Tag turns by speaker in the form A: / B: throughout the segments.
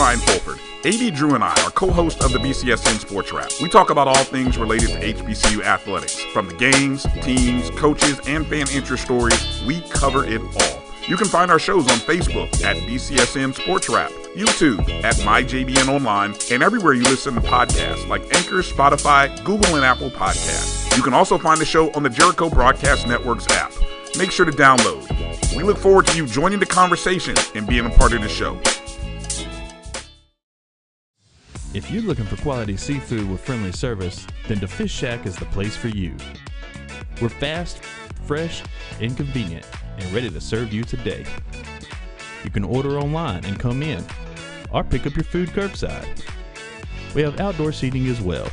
A: Ryan Fulford. AD Drew and I are co-hosts of the BCSN Sports Wrap. We talk about all things related to HBCU athletics. From the games, teams, coaches, and fan interest stories, we cover it all. You can find our shows on Facebook at BCSN Sports Wrap, YouTube at MyJBN Online, and everywhere you listen to podcasts like Anchor, Spotify, Google, and Apple Podcasts. You can also find the show on the Jericho Broadcast Network's app. Make sure to download. We look forward to you joining the conversation and being a part of the show.
B: If you're looking for quality seafood with friendly service, then the Fish Shack is the place for you. We're fast, fresh, and convenient, and ready to serve you today. You can order online and come in, or pick up your food curbside. We have outdoor seating as well.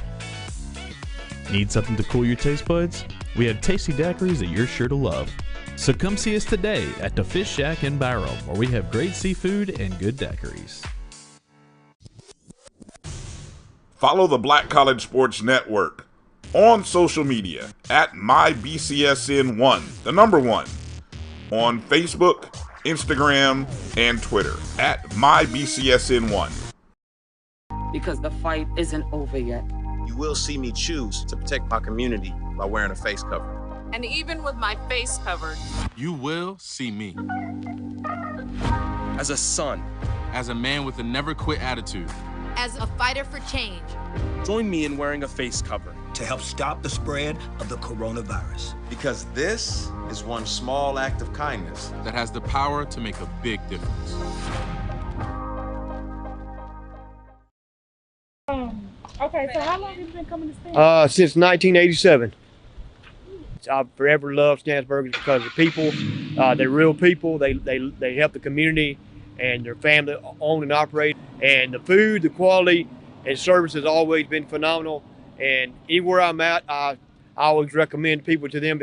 B: Need something to cool your taste buds? We have tasty daiquiris that you're sure to love. So come see us today at the Fish Shack in Byram, where we have great seafood and good daiquiris.
A: Follow the Black College Sports Network on social media at MyBCSN1, the number 1, on Facebook, Instagram, and Twitter at MyBCSN1.
C: Because the fight isn't over yet.
D: You will see me choose to protect my community by wearing a face cover.
E: And even with my face covered,
F: you will see me.
G: As a son.
F: As a man with a never quit attitude.
H: As a fighter for change.
G: Join me in wearing a face cover.
I: To help stop the spread of the coronavirus.
D: Because this is one small act of kindness
F: that has the power to make a big difference.
J: Okay, so how long have you been coming to Stan's?
K: Since 1987. I've forever loved Stan's Burgers because the people, they're real people. They help the community and their family own and operate. And the food, the quality, and service has always been phenomenal. And anywhere I'm at, I always recommend people to them.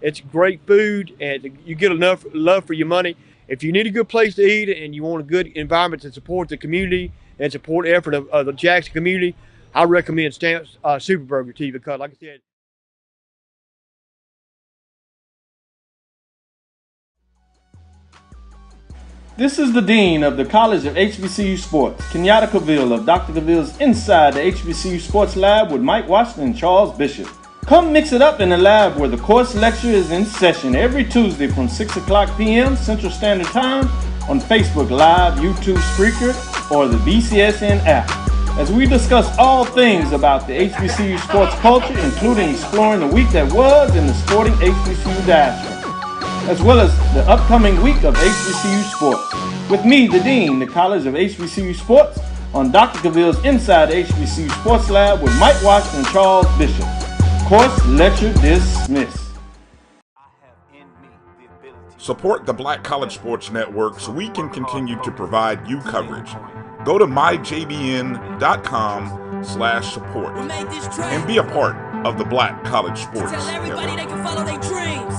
K: It's great food, and you get enough love for your money. If you need a good place to eat and you want a good environment to support the community and support the effort of the Jackson community, I recommend Stan's Super Burger to you because, like I said,
L: This is the Dean of the College of HBCU Sports, Kenyatta Cavill of Dr. Cavill's Inside the HBCU Sports Lab with Mike Washington and Charles Bishop. Come mix it up in the lab where the course lecture is in session every Tuesday from 6 o'clock p.m. Central Standard Time on Facebook Live, YouTube Spreaker, or the BCSN app. As we discuss all things about the HBCU sports culture, including exploring the week that was in the sporting HBCU diaspora, as well as the upcoming week of HBCU sports. With me, the Dean, the College of HBCU Sports, on Dr. Cavill's Inside the HBCU Sports Lab with Mike Washington and Charles Bishop. Course lecture dismissed.
A: Support the Black College Sports Network so we can continue to provide you coverage. Go to myjbn.com/support and be a part of the Black College Sports
M: Tell everybody
A: Network.
M: They can follow their dreams.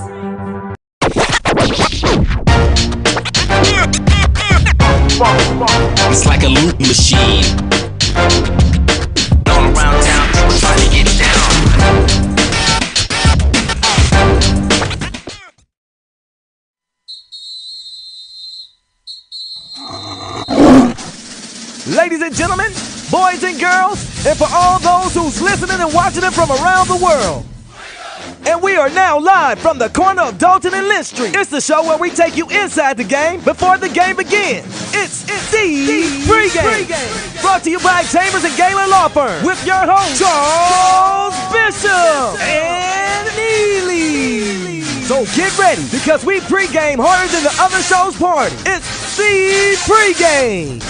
N: It's like a loop machine. All around town, people trying to get down.
O: Ladies and gentlemen, boys and girls, and for all those who's listening and watching it from around the world. And we are now live from the corner of Dalton and Lynch Street. It's the show where we take you inside the game before the game begins. It's the Pregame. Brought to you by Chambers and Galen Law Firm with your host, Charles Bishop and Neely. So get ready because we pregame harder than the other show's party. It's the Pregame.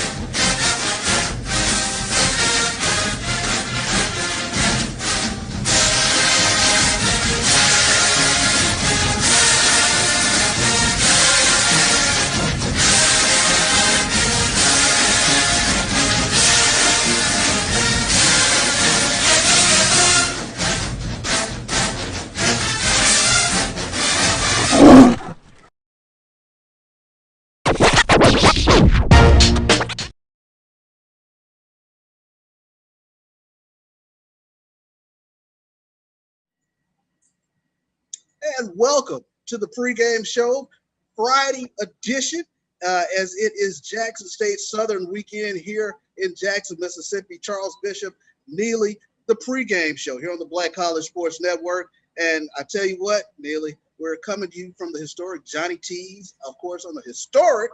P: And welcome to the pregame show, Friday edition.
M: as it is Jackson State Southern weekend here in Jackson, Mississippi. Charles Bishop, Neely, the pregame show here on the Black College Sports Network. And I tell you what, Neely, we're coming to you from the historic Johnny T's, of course, on the historic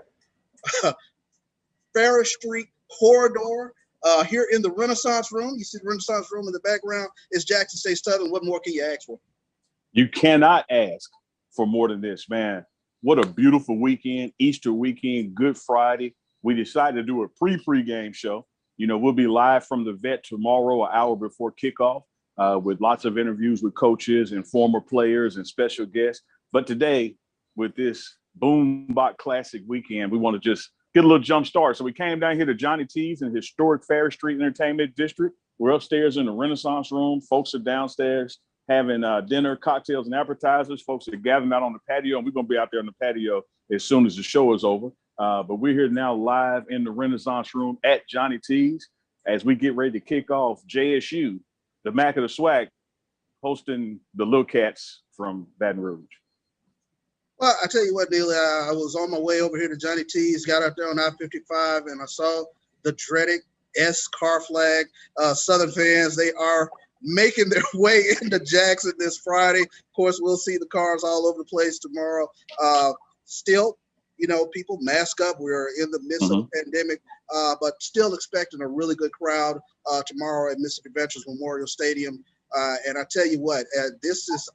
M: Ferris Street corridor here in the Renaissance Room. You see the Renaissance Room in the background. It's Jackson State Southern. What more can you ask for?
P: You cannot ask for more than this, man. What a beautiful weekend, Easter weekend, Good Friday. We decided to do a pregame show. You know, we'll be live from the vet tomorrow, an hour before kickoff, with lots of interviews with coaches and former players and special guests. But today, with this Boombox Classic weekend, we want to just get a little jump start. So we came down here to Johnny T's in the historic Ferris Street Entertainment District. We're upstairs in the Renaissance Room. Folks are downstairs having dinner, cocktails, and appetizers. Folks are gathering out on the patio, and we're going to be out there on the patio as soon as the show is over. But we're here now live in the Renaissance Room at Johnny T's as we get ready to kick off JSU, the Mac of the SWAC, hosting the Little Cats from Baton Rouge.
M: Well, I tell you what, Neely, I was on my way over here to Johnny T's, got out there on I-55, and I saw the dreaded S car flag. Southern fans, they are making their way into Jackson this Friday. Of course, we'll see the cars all over the place tomorrow. Still, you know, people mask up. We're in the midst of a pandemic, but still expecting a really good crowd tomorrow at Mississippi Veterans Memorial Stadium. And I tell you what, this is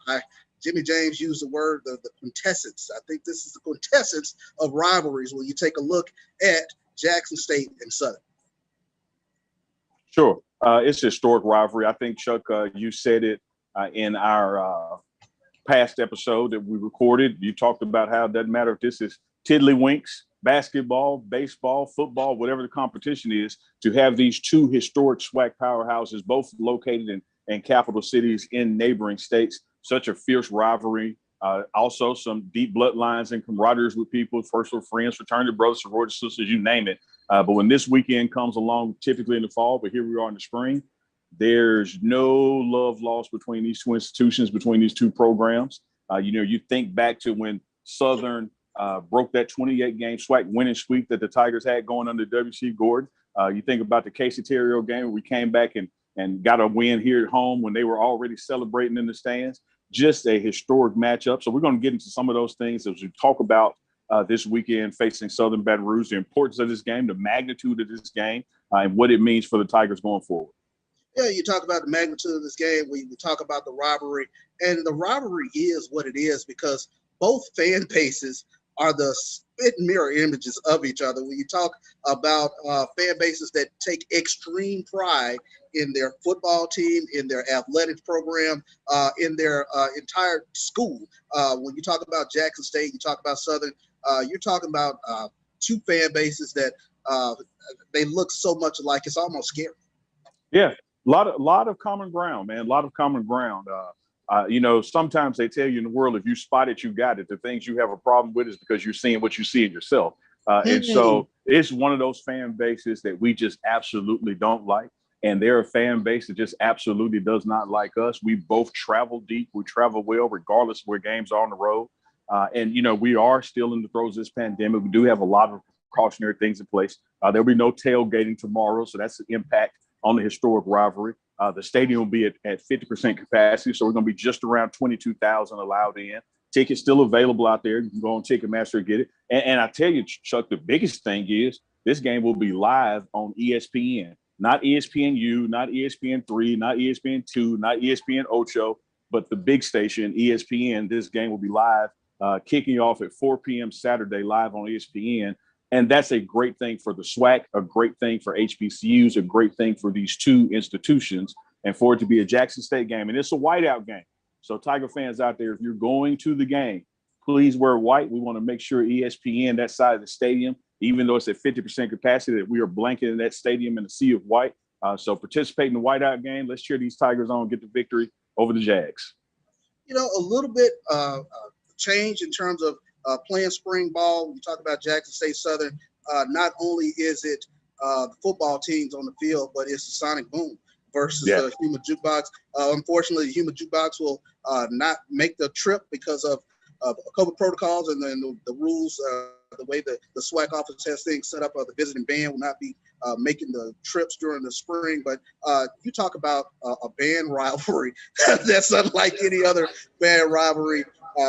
M: Jimmy James used the word, the quintessence. I think this is the quintessence of rivalries when you take a look at Jackson State and Southern.
P: Sure. It's a historic rivalry. I think, Chuck, you said it in our past episode that we recorded. You talked about how it doesn't matter if this is tiddlywinks, basketball, baseball, football, whatever the competition is, to have these two historic SWAC powerhouses, both located in capital cities in neighboring states. Such a fierce rivalry. Also, some deep bloodlines and camaraderies with people, personal friends, fraternity brothers, sorority sisters, you name it. But when this weekend comes along, typically in the fall, but here we are in the spring, there's no love lost between these two institutions, between these two programs. You know, you think back to when Southern broke that 28-game SWAC winning streak that the Tigers had going under W.C. Gordon. You think about the Casey Terrio game where we came back and got a win here at home when they were already celebrating in the stands. Just a historic matchup. So we're going to get into some of those things as we talk about this weekend facing Southern Baton Rouge, the importance of this game, the magnitude of this game, and what it means for the Tigers going forward.
M: Yeah, you talk about the magnitude of this game. We talk about the rivalry, and the rivalry is what it is because both fan bases are the spit and mirror images of each other. When you talk about fan bases that take extreme pride in their football team, in their athletics program, in their entire school. When you talk about Jackson State, you talk about Southern, you're talking about two fan bases that they look so much alike, it's almost scary.
P: Yeah, a lot of common ground, man, a lot of common ground. You know, sometimes they tell you in the world, if you spot it, you got it. The things you have a problem with is because you're seeing what you see in yourself. And so it's one of those fan bases that we just absolutely don't like. And they're a fan base that just absolutely does not like us. We both travel deep. We travel well, regardless of where games are on the road. And, you know, we are still in the throes of this pandemic. We do have a lot of precautionary things in place. There'll be no tailgating tomorrow. So that's the impact on the historic rivalry. The stadium will be at 50% capacity. So we're going to be just around 22,000 allowed in. Tickets still available out there. You can go on Ticketmaster and get it. And I tell you, Chuck, the biggest thing is this game will be live on ESPN. Not ESPNU, not ESPN3, not ESPN2, not ESPN Ocho, but the big station, ESPN. This game will be live, kicking off at 4 p.m. Saturday, live on ESPN. And that's a great thing for the SWAC, a great thing for HBCUs, a great thing for these two institutions, and for it to be a Jackson State game. And it's a whiteout game. So Tiger fans out there, if you're going to the game, please wear white. We want to make sure ESPN, that side of the stadium, even though it's at 50% capacity, that we are blanketing that stadium in a sea of white. So participate in the whiteout game. Let's cheer these Tigers on, get the victory over the Jags.
M: You know, a little bit change in terms of playing spring ball. We talk about Jackson State Southern. Not only is it the football teams on the field, but it's the Sonic Boom versus the Human Jukebox. Unfortunately, the Human Jukebox will not make the trip because of COVID protocols and then the rules the way the SWAC office has things set up. The visiting band will not be making the trips during the spring. But you talk about a band rivalry that's unlike any other band rivalry.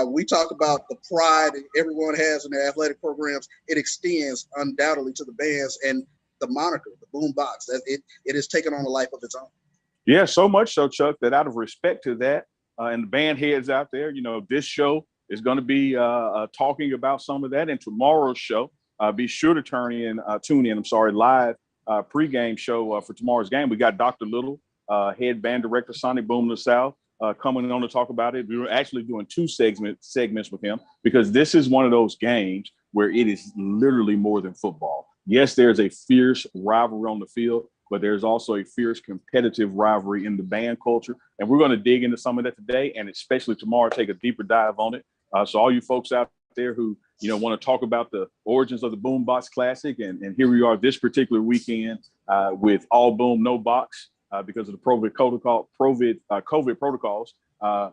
M: We talk about the pride that everyone has in their athletic programs. It extends undoubtedly to the bands and the moniker, the boom box. That it has taken on a life of its own.
P: Yeah, so much so, Chuck, that out of respect to that, and the band heads out there, this show is going to be talking about some of that. And tomorrow's show, be sure to tune in, live pregame show for tomorrow's game. We got Dr. Little, head band director, Sonny Boom LaSalle, coming on to talk about it. We were actually doing two segments with him because this is one of those games where it is literally more than football. Yes, there's a fierce rivalry on the field, but there's also a fierce competitive rivalry in the band culture. And we're going to dig into some of that today, and especially tomorrow, take a deeper dive on it. So all you folks out there who, want to talk about the origins of the Boombox Classic, and here we are this particular weekend with all boom, no box because of the COVID protocols.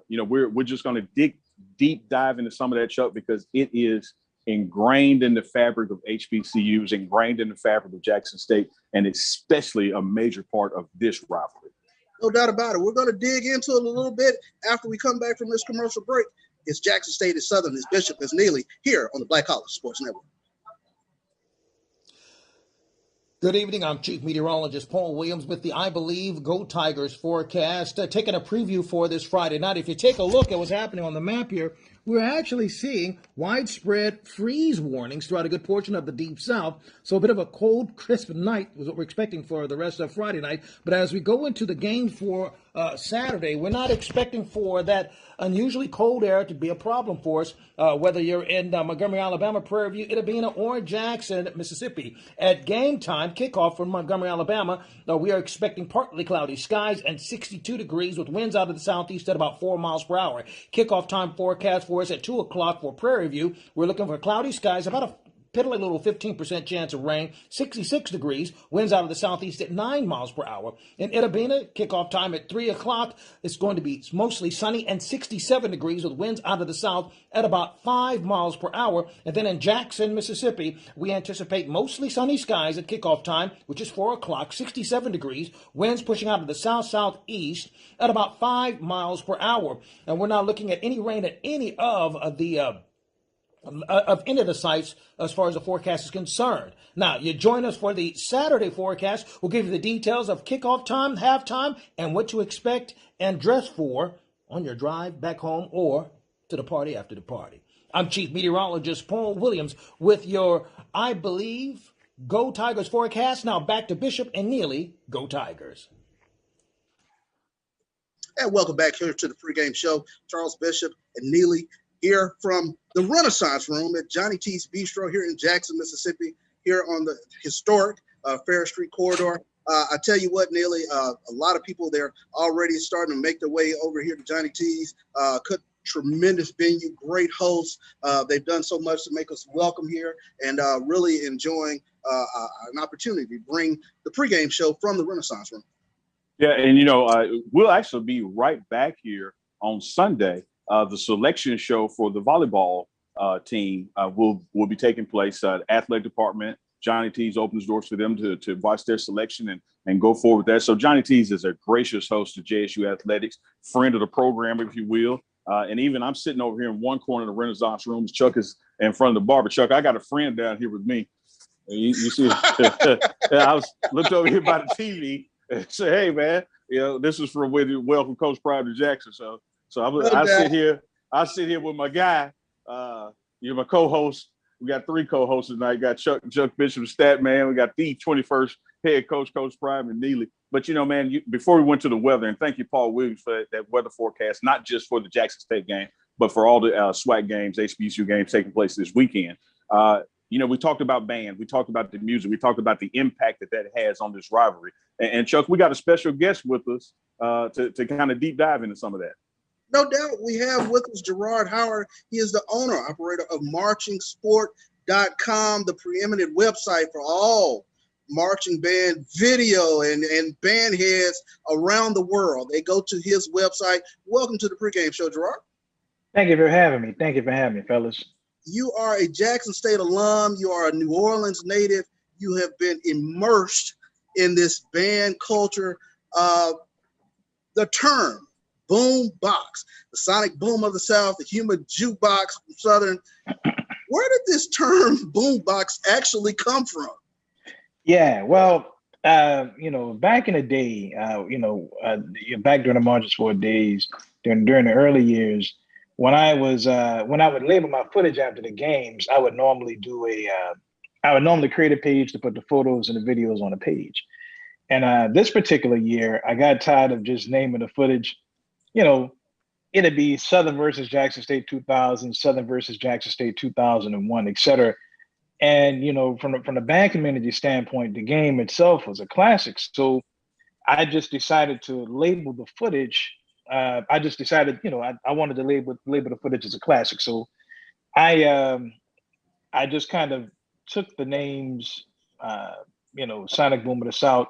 P: We're just going to dig deep dive into some of that, Chuck, because it is ingrained in the fabric of HBCUs, ingrained in the fabric of Jackson State, and especially a major part of this rivalry.
M: No doubt about it. We're going to dig into it a little bit after we come back from this commercial break. It's Jackson State, it's Southern, it's Bishop, it's Neely here on the Black College Sports Network.
Q: Good evening. I'm Chief Meteorologist Paul Williams with the I Believe Go Tigers forecast, taking a preview for this Friday night. If you take a look at what's happening on the map here, we're actually seeing widespread freeze warnings throughout a good portion of the Deep South. So a bit of a cold, crisp night is what we're expecting for the rest of Friday night. But as we go into the game for Saturday, we're not expecting for that unusually cold air to be a problem for us, whether you're in Montgomery, Alabama, Prairie View, it'll be in or Jackson, Mississippi. At game time, kickoff from Montgomery, Alabama, we are expecting partly cloudy skies and 62 degrees with winds out of the southeast at about 4 miles per hour. Kickoff time forecast for us at 2 o'clock for Prairie View. We're looking for cloudy skies, about a piddly little 15% chance of rain, 66 degrees, winds out of the southeast at 9 miles per hour. In Itta Bena, kickoff time at 3 o'clock. It's going to be mostly sunny and 67 degrees with winds out of the south at about 5 miles per hour. And then in Jackson, Mississippi, we anticipate mostly sunny skies at kickoff time, which is 4 o'clock, 67 degrees, winds pushing out of the south-southeast at about 5 miles per hour. And we're not looking at any rain at any of the sites as far as the forecast is concerned. Now, you join us for the Saturday forecast. We'll give you the details of kickoff time, halftime, and what to expect and dress for on your drive back home or to the party after the party. I'm Chief Meteorologist Paul Williams with your I Believe Go Tigers forecast. Now back to Bishop and Neely. Go Tigers.
M: And welcome back here to the pregame show. Charles Bishop and Neely here from the Renaissance Room at Johnny T's Beastro here in Jackson, Mississippi, here on the historic Fair Street corridor. I tell you what, Neely, a lot of people there already starting to make their way over here to Johnny T's. Tremendous venue, great hosts. They've done so much to make us welcome here and really enjoying an opportunity to bring the pregame show from the Renaissance Room.
P: Yeah, and we'll actually be right back here on Sunday. The selection show for the volleyball team will be taking place. Athletic department, Johnny T's opens doors for them to watch their selection and go forward with that. So Johnny T's is a gracious host of JSU Athletics, friend of the program, if you will. And even I'm sitting over here in one corner of the Renaissance Rooms. Chuck is in front of the barber. Chuck, I got a friend down here with me. You see, I looked over here by the TV and said, "Hey, man, this is from Welcome Coach Prime to Jackson." So I sit here with my guy, my co-host. We got 3 co-hosts tonight. Got Chuck Bishop, stat man. We got the 21st head coach, Coach Prime and Neely. But before we went to the weather, and thank you, Paul Williams, for that weather forecast, not just for the Jackson State game, but for all the SWAC games, HBCU games taking place this weekend. We talked about band, we talked about the music, we talked about the impact that has on this rivalry. And Chuck, we got a special guest with us to kind of deep dive into some of that.
M: No doubt. We have with us Gerard Howard. He is the owner, operator of marchingsport.com, the preeminent website for all marching band video and band heads around the world. They go to his website. Welcome to the pregame show, Gerard.
R: Thank you for having me. Fellas.
M: you are a Jackson State alum. You are a New Orleans native. You have been immersed in this band culture. The term boom box, the sonic boom of the South, the human jukebox from Southern. Where did this term boom box actually come from?
R: Yeah, well, back in the day, back during the March Sport days, during the early years, when I would label my footage after the games, I would normally create a page to put the photos and the videos on a page. And this particular year, I got tired of just naming the footage. It'd be Southern versus Jackson State 2000, Southern versus Jackson State 2001, et cetera. And from the band community standpoint, the game itself was a classic. So I just decided to label the footage. I just decided, I wanted to label the footage as a classic. So I just kind of took the names, Sonic Boom of the South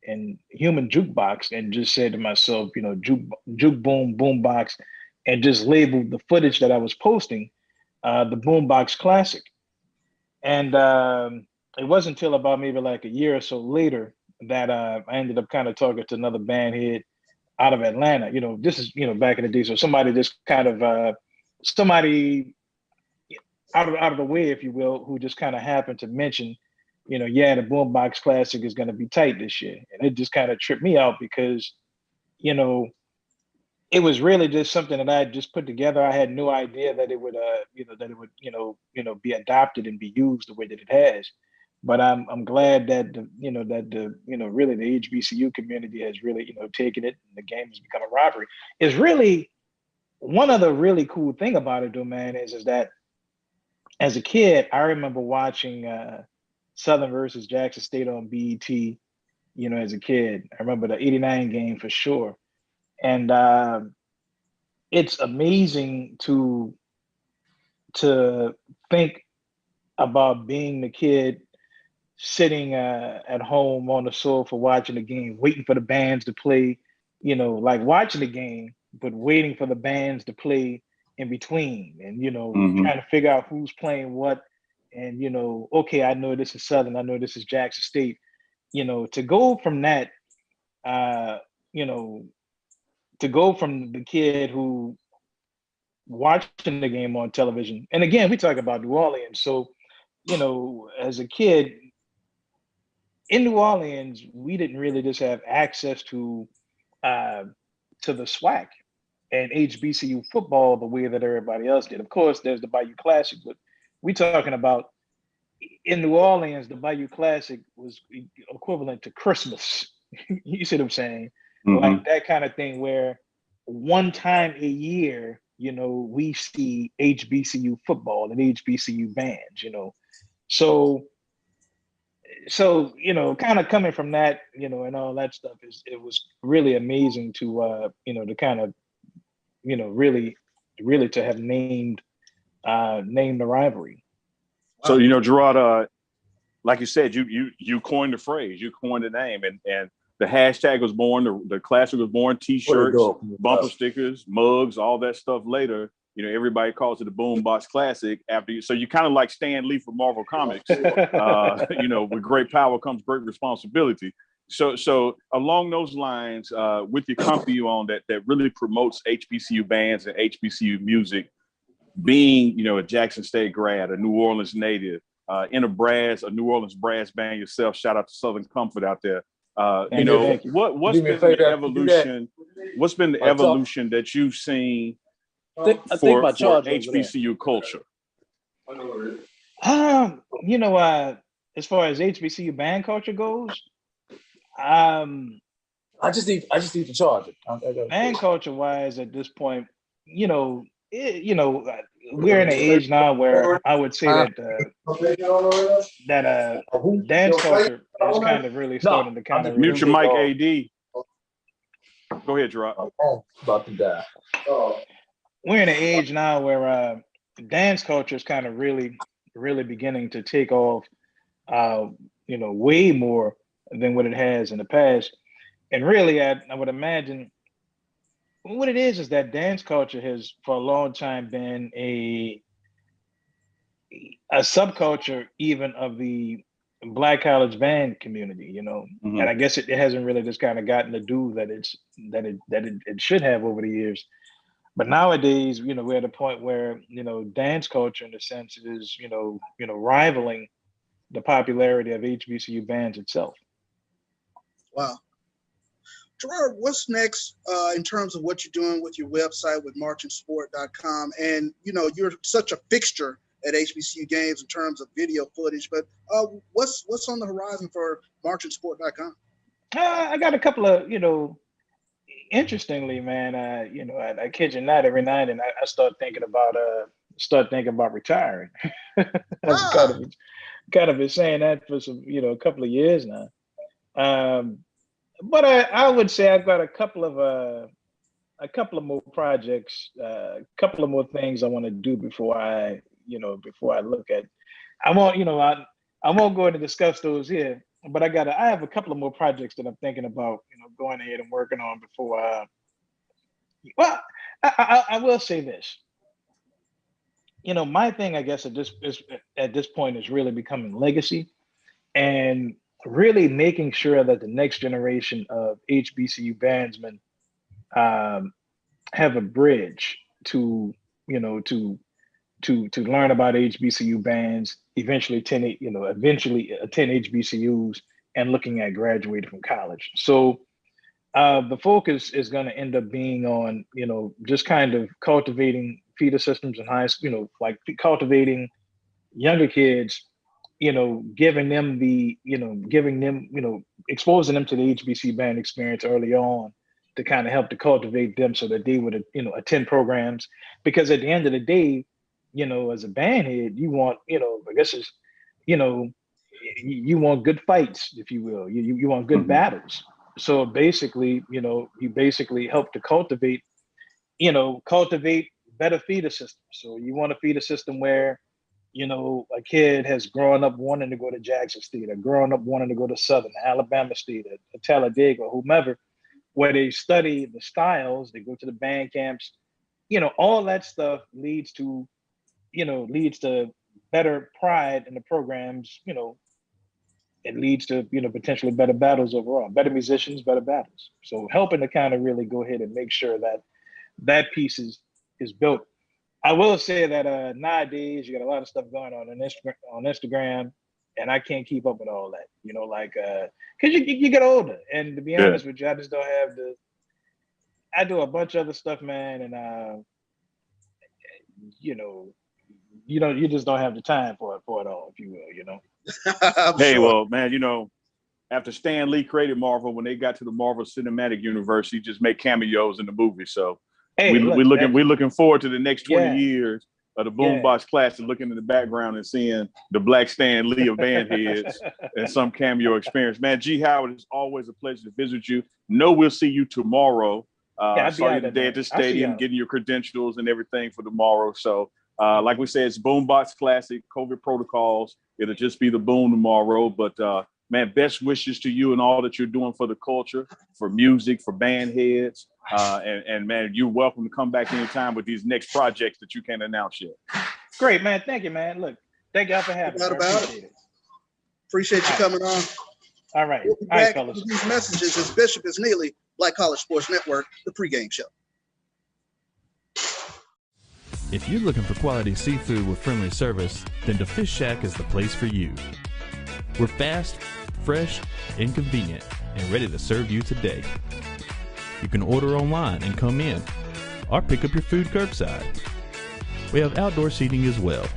R: and Human Jukebox, and just said to myself, Juke Boom Boombox, and just labeled the footage that I was posting, the Boombox Classic. And it wasn't until about maybe like a year or so later that I ended up kind of talking to another band head out of Atlanta. This is, back in the day. So somebody just kind of, somebody out of the way, if you will, who just kind of happened to mention, the Boombox Classic is going to be tight this year. And it just kind of tripped me out because, it was really just something that I had just put together. I had no idea that it would, be adopted and be used the way that it has. But I'm glad that really the HBCU community has really, taken it, and the game has become a rivalry. It's really one of the really cool thing about it, though, man, is that as a kid, I remember watching Southern versus Jackson State on BET. As a kid, I remember the '89 game for sure. And it's amazing to think about being the kid sitting at home on the sofa watching the game, waiting for the bands to play, like watching the game, but waiting for the bands to play in between, and trying to figure out who's playing what. And okay, I know this is Southern, I know this is Jackson State. To go from that, to go from the kid who watching the game on television, and again, we talk about New Orleans. So, as a kid in New Orleans, we didn't really just have access to the SWAC and HBCU football the way that everybody else did. Of course, there's the Bayou Classic, but we talking about in New Orleans, the Bayou Classic was equivalent to Christmas. You see what I'm saying? Mm-hmm. Like that kind of thing where one time a year, we see HBCU football and HBCU bands, So, kind of coming from that, and all that stuff it was really amazing to, to kind of, really to have named the rivalry.
P: So, Gerard, like you said, you coined the phrase, you coined the name, and the hashtag was born, the classic was born, T-shirts, bumper stickers, mugs, all that stuff later. Everybody calls it the Boombox Classic after you. So you kind of like Stan Lee from Marvel Comics. With great power comes great responsibility. So along those lines, with your company you own that really promotes HBCU bands and HBCU music, being, a Jackson State grad, a New Orleans native, in a New Orleans brass band yourself, shout out to Southern Comfort out there. What's been the evolution? What's been the evolution that you've seen for HBCU culture?
R: As far as HBCU band culture goes,
S: I just need the charger.
R: Band culture wise, at this point, we're in an age now where I would say that dance culture is kind of really starting to kind of
P: mute your mic, AD. Go ahead, Gerard.
S: About to die.
R: We're in an age now where dance culture is kind of really beginning to take off, way more than what it has in the past. And really, I would imagine what it is that dance culture has for a long time been a a subculture even of the Black college band community, you know,
P: Mm-hmm.
R: and I guess it hasn't really just kind of gotten the due that it should have over the years. But nowadays, you know, we're at a point where, you know, dance culture in a sense is, you know, rivaling the popularity of HBCU bands itself.
M: Wow. Gerard, what's next in terms of what you're doing with your website with marchingsport.com? And, you know, you're such a fixture at HBCU games in terms of video footage, but what's on the horizon for marchingsport.com?
R: I got a couple of, you know, interestingly, man, you know, I kid you not, every night and I start thinking about retiring. I've kind of been saying that for some, you know, a couple of years now. But I would say I've got a couple of more projects, a couple of more things I want to do before I look at. I won't go in and discuss those here, but I have a couple of more projects that I'm thinking about, you know, going ahead and working on before. Well, I will say this. You know, my thing, I guess, at this point is really becoming legacy and really making sure that the next generation of HBCU bandsmen have a bridge to, you know, to learn about HBCU bands, eventually attend HBCUs and looking at graduating from college. So the focus is going to end up being on, you know, just kind of cultivating feeder systems in high school, you know, like cultivating younger kids, you know, exposing them to the HBC band experience early on to kind of help to cultivate them so that they would, you know, attend programs. Because at the end of the day, you know, as a band head, you want, you know, I guess it's, you know, you want good fights, if you will. You want good battles. So basically, you know, you basically help to cultivate better feeder systems. So you want a feeder system where, you know, a kid has grown up wanting to go to Jackson State, or grown up wanting to go to Southern, Alabama State, or Talladega, or whomever, where they study the styles, they go to the band camps, you know, all that stuff leads to better pride in the programs, you know, it leads to, you know, potentially better battles overall, better musicians, better battles. So helping to kind of really go ahead and make sure that that piece is built. I will say that nowadays you got a lot of stuff going on Instagram, and I can't keep up with all that. You know, like because you get older, and to be honest with you, I just don't have I do a bunch of other stuff, man, and you just don't have the time for it all, if you will. You know.
P: Hey, well, man, you know, after Stan Lee created Marvel, when they got to the Marvel Cinematic Universe, he just made cameos in the movie. So we're looking forward to the next 20 years of the Boombox Classic, looking in the background and seeing the Black Stan Lee of band heads and some cameo experience. Man, G. Howard, it's always a pleasure to visit you. Know we'll see you tomorrow. I saw you today at the stadium, getting your credentials and everything for tomorrow. So like we said, it's Boombox Classic, COVID protocols. It'll just be the boom tomorrow. But man, best wishes to you and all that you're doing for the culture, for music, for band heads. And man, you're welcome to come back anytime with these next projects that you can't announce yet.
R: Great, man. Thank you, man. Look, thank y'all for having me.
M: Appreciate you coming on.
R: All right.
M: We'll be back with these messages as Bishop is Neely, Black College Sports Network, the pregame show.
B: If you're looking for quality seafood with friendly service, then the Fish Shack is the place for you. We're fast, fresh, and convenient, and ready to serve you today. You can order online and come in, or pick up your food curbside. We have outdoor seating as well.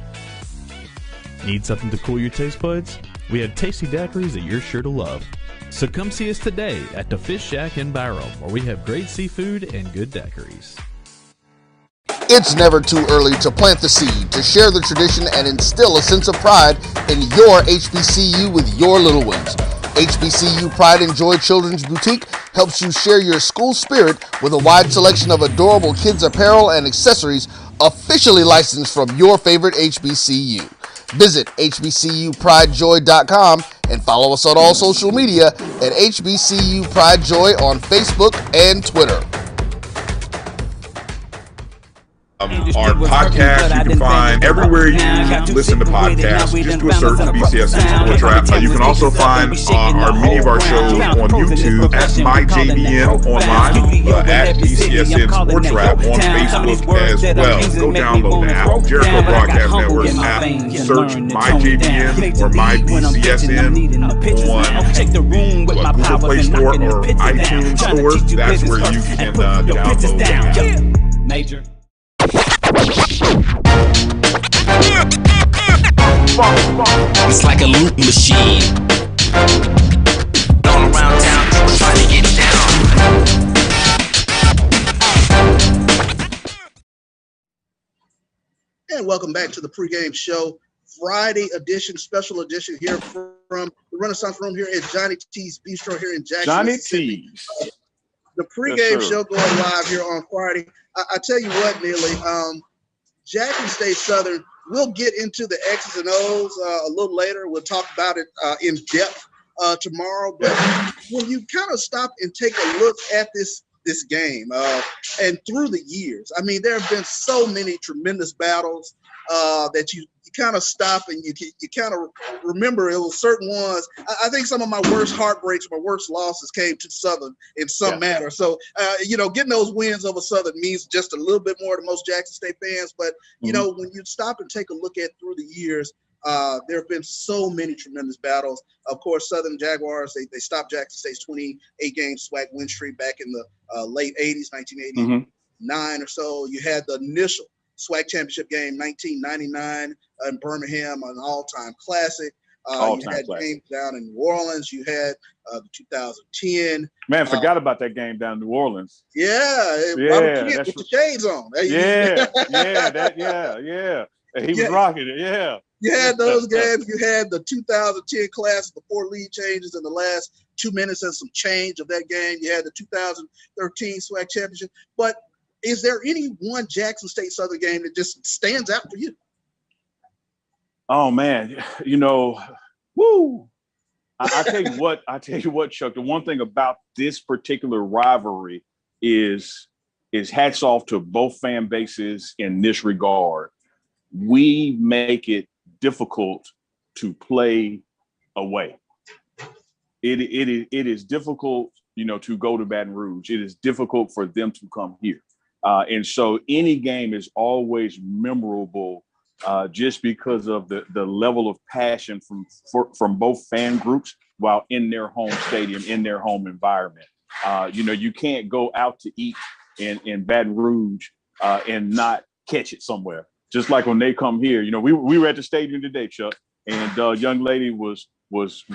B: Need something to cool your taste buds? We have tasty daiquiris that you're sure to love. So come see us today at the Fish Shack in Byram, where we have great seafood and good daiquiris.
T: It's never too early to plant the seed, to share the tradition, and instill a sense of pride in your HBCU with your little ones. HBCU Pride and Joy Children's Boutique helps you share your school spirit with a wide selection of adorable kids' apparel and accessories officially licensed from your favorite HBCU. Visit hbcupridejoy.com and follow us on all social media at HBCU Pride Joy on Facebook and Twitter.
A: Our podcast you can find everywhere you listen to podcasts. Just do a search for BCSN Sports Wrap. You can also find many of our shows on YouTube at MyJBN online, at BCSN Sports Wrap on Facebook as well. Go download the app, Jericho Broadcast Network app. Search MyJBN or MyBCSN on the Google Play Store or iTunes Store. That's where you can download the app.
N: Major. It's like a loop machine. All around town, people trying to get down.
M: And welcome back to the pregame show, Friday edition, special edition here from the Renaissance Room here at Johnny T's Beastro here in Jackson.
P: Johnny
M: Mississippi.
P: T's.
M: The pregame show going live here on Friday. I tell you what, Neely, Jackson State Southern, we'll get into the X's and O's a little later. We'll talk about it in depth tomorrow. But when you kind of stop and take a look at this game and through the years, I mean, there have been so many tremendous battles that you kind of stop and you kind of remember it was certain ones. I think some of my worst heartbreaks, my worst losses came to Southern in some manner. So, getting those wins over Southern means just a little bit more to most Jackson State fans. But, you know, when you stop and take a look at through the years, there have been so many tremendous battles. Of course, Southern Jaguars, they stopped Jackson State's 28-game SWAC win streak back in the late 80s, 1989 or so. You had the initial SWAC championship game, 1999 in Birmingham, an all-time classic. You had games down in New Orleans. You had the 2010.
P: Man, forgot about that game down in New Orleans.
M: Yeah, with the shades on.
P: He was rocking it. Yeah.
M: You had those games. You had the 2010 class, the 4 lead changes in the last 2 minutes and some change of that game. You had the 2013 SWAC championship. But is there any one Jackson State Southern game that just stands out for you?
P: Oh man, woo! I tell you what, Chuck. The one thing about this particular rivalry is hats off to both fan bases in this regard. We make it difficult to play away. It is difficult, to go to Baton Rouge. It is difficult for them to come here. And so any game is always memorable just because of the level of passion from both fan groups while in their home stadium, in their home environment. You can't go out to eat in Baton Rouge and not catch it somewhere. Just like when they come here, we were at the stadium today, Chuck, and a young lady was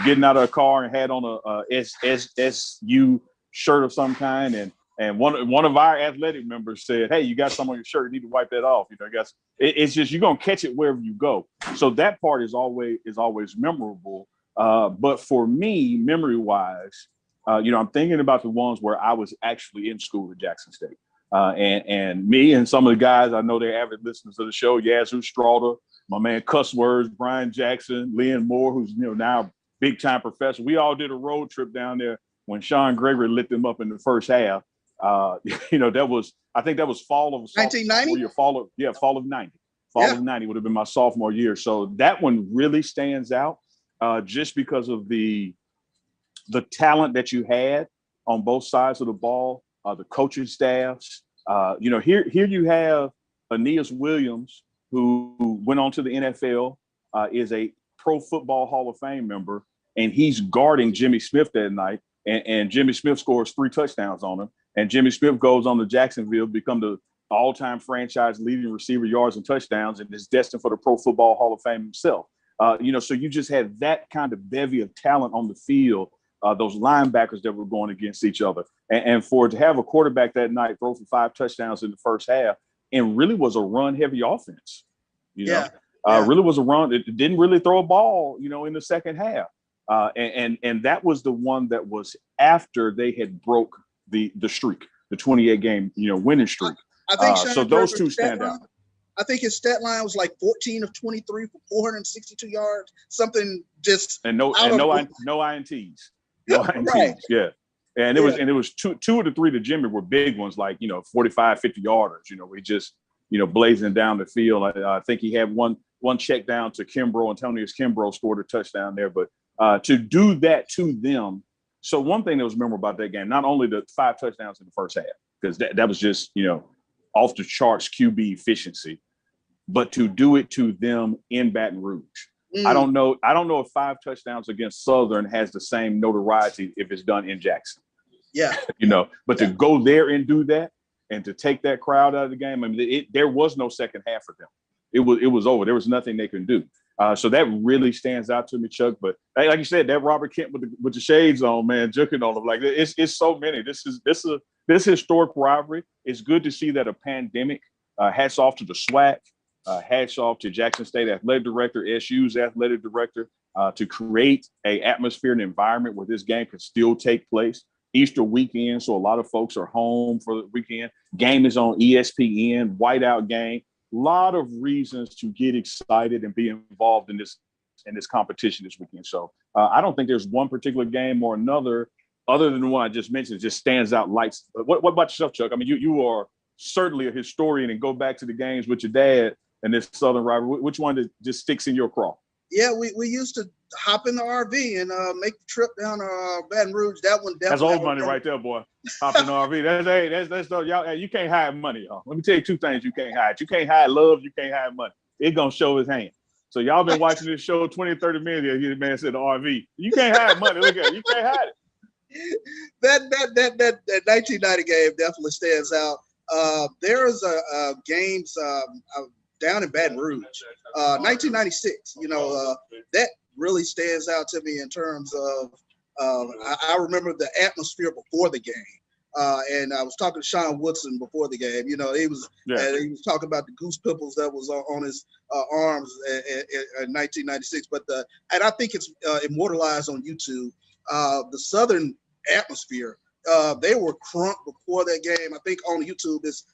P: getting out of her car and had on a SSU shirt of some kind, and one of our athletic members said, "Hey, you got some on your shirt. You need to wipe that off." It's just you're gonna catch it wherever you go. So that part is always memorable. But for me, memory wise, I'm thinking about the ones where I was actually in school at Jackson State, and me and some of the guys I know they're avid listeners of the show. Yazoo Straughter, my man Cuss Words, Brian Jackson, Lynn Moore, who's now big time professor. We all did a road trip down there when Sean Gregory lit them up in the first half. I think that was fall of 1990. Fall of 90. Fall of 90 would have been my sophomore year. So that one really stands out just because of the talent that you had on both sides of the ball, the coaching staffs. Here you have Aeneas Williams, who went on to the NFL, is a Pro Football Hall of Fame member, and he's guarding Jimmy Smith that night. And Jimmy Smith scores 3 touchdowns on him. And Jimmy Smith goes on to Jacksonville, become the all-time franchise leading receiver, yards and touchdowns, and is destined for the Pro Football Hall of Fame himself. So you just had that kind of bevy of talent on the field, those linebackers that were going against each other. And to have a quarterback that night throw for 5 touchdowns in the first half, and really was a run-heavy offense. Really was a run. It didn't really throw a ball, in the second half. And that was the one that was after they had broke the streak, the 28-game, winning streak.
M: I think
P: so those two stand out.
M: I think his stat line was like 14 of 23 for 462 yards, something just
P: no INTs. No INTs.
M: Right.
P: Yeah. And it was two of the 3 to Jimmy were big ones, like 45, 50 yarders. We just blazing down the field. I think he had one check down to Kimbrough. Antonius Kimbrough scored a touchdown there. But to do that to them. So one thing that was memorable about that game, not only the 5 touchdowns in the first half, because that was just, off the charts QB efficiency, but to do it to them in Baton Rouge. I don't know if 5 touchdowns against Southern has the same notoriety if it's done in Jackson.
M: Yeah.
P: But to go there and do that and to take that crowd out of the game, I mean, there was no second half for them. It was over. There was nothing they could do. So that really stands out to me, Chuck. But like you said, that Robert Kent with the shades on, man, joking on him, like it's so many. This historic rivalry. It's good to see that a pandemic. Hats off to the SWAC. Hats off to Jackson State Athletic Director, SU's Athletic Director, to create an atmosphere and environment where this game can still take place. Easter weekend, so a lot of folks are home for the weekend. Game is on ESPN, whiteout game. A lot of reasons to get excited and be involved in this competition this weekend. So I don't think there's one particular game or another, other than the one I just mentioned, just stands out lights. What about yourself, Chuck? I mean, you are certainly a historian and go back to the games with your dad and this Southern rivalry. Which one just sticks in your craw?
M: Yeah, we used to hop in the RV and make the trip down to Baton Rouge. That one definitely.
P: That's old money right there, boy. Hop in the RV. That's y'all. You can't hide money, y'all. Let me tell you 2 things you can't hide. You can't hide love. You can't hide money. It's gonna show his hand. So y'all been watching this show 20, 30 minutes. Here, man said the RV. You can't hide money. Look at it. You can't hide it.
M: That 1990 game definitely stands out. There's a games down in Baton Rouge, 1996. That really stands out to me in terms of I remember the atmosphere before the game. And I was talking to Sean Woodson before the game. He was talking about the goose pimples that was on his arms in 1996. And I think it's immortalized on YouTube. The Southern atmosphere. They were crunk before that game. I think on YouTube it's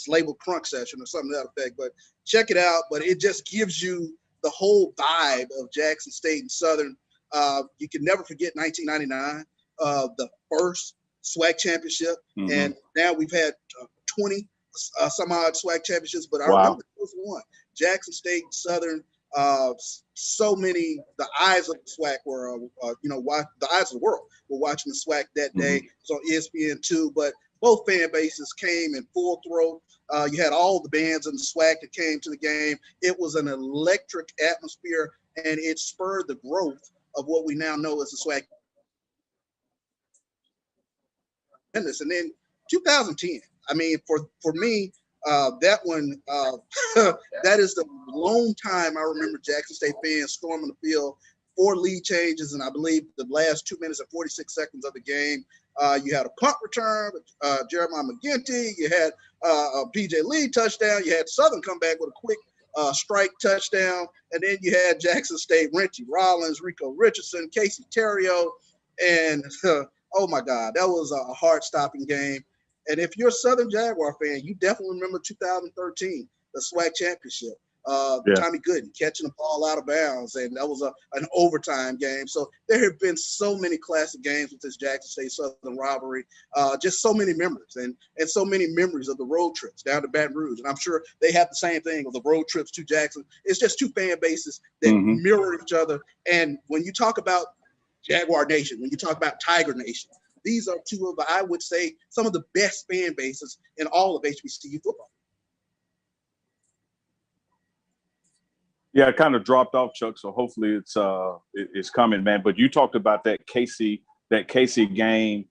M: labeled Crunk Session or something to that effect. But check it out. But it just gives you the whole vibe of Jackson State and Southern. You can never forget 1999, the first SWAC championship, and now we've had 20 some odd SWAC championships. But I remember the first one, Jackson State, Southern. So many, the eyes of the SWAC were, the eyes of the world were watching the SWAC that day. It was on ESPN2, but both fan bases came in full throat. You had all the bands in the SWAC that came to the game. It was an electric atmosphere, and it spurred the growth of what we now know as the SWAC. And then 2010, I mean, for me, that one, that is the long time I remember Jackson State fans storming the field, 4 lead changes, and I believe the last 2 minutes and 46 seconds of the game. You had a punt return, Jeremiah McGinty. You had a PJ Lee touchdown. You had Southern come back with a quick strike touchdown. And then you had Jackson State, Renty Rollins, Rico Richardson, Casey Terrio. And oh, my God, that was a heart-stopping game. And if you're a Southern Jaguar fan, you definitely remember 2013, the SWAC championship. Tommy Gooden catching the ball out of bounds, and that was an overtime game. So there have been so many classic games with this Jackson State Southern rivalry, just so many memories and so many memories of the road trips down to Baton Rouge. And I'm sure they have the same thing of the road trips to Jackson. It's just 2 fan bases that mirror each other. And when you talk about Jaguar Nation, when you talk about Tiger Nation, these are 2 of, I would say, some of the best fan bases in all of HBCU football.
P: Yeah, it kind of dropped off, Chuck. So hopefully it's coming, man. But you talked about that Casey game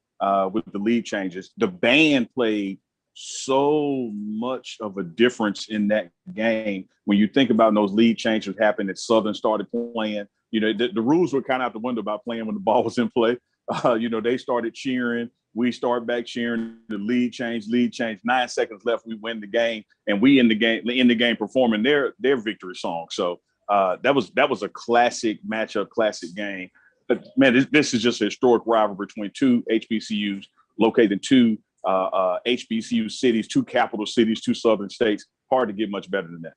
P: with the lead changes. The band played so much of a difference in that game. When you think about those lead changes happened that Southern started playing, the rules were kind of out the window about playing when the ball was in play. They started cheering. We start back cheering. The lead change. 9 seconds left. We win the game, and we in the game performing their victory song. So that was a classic matchup, classic game. But man, this is just a historic rivalry between 2 HBCUs located in 2 HBCU cities, 2 capital cities, 2 southern states. Hard to get much better than that.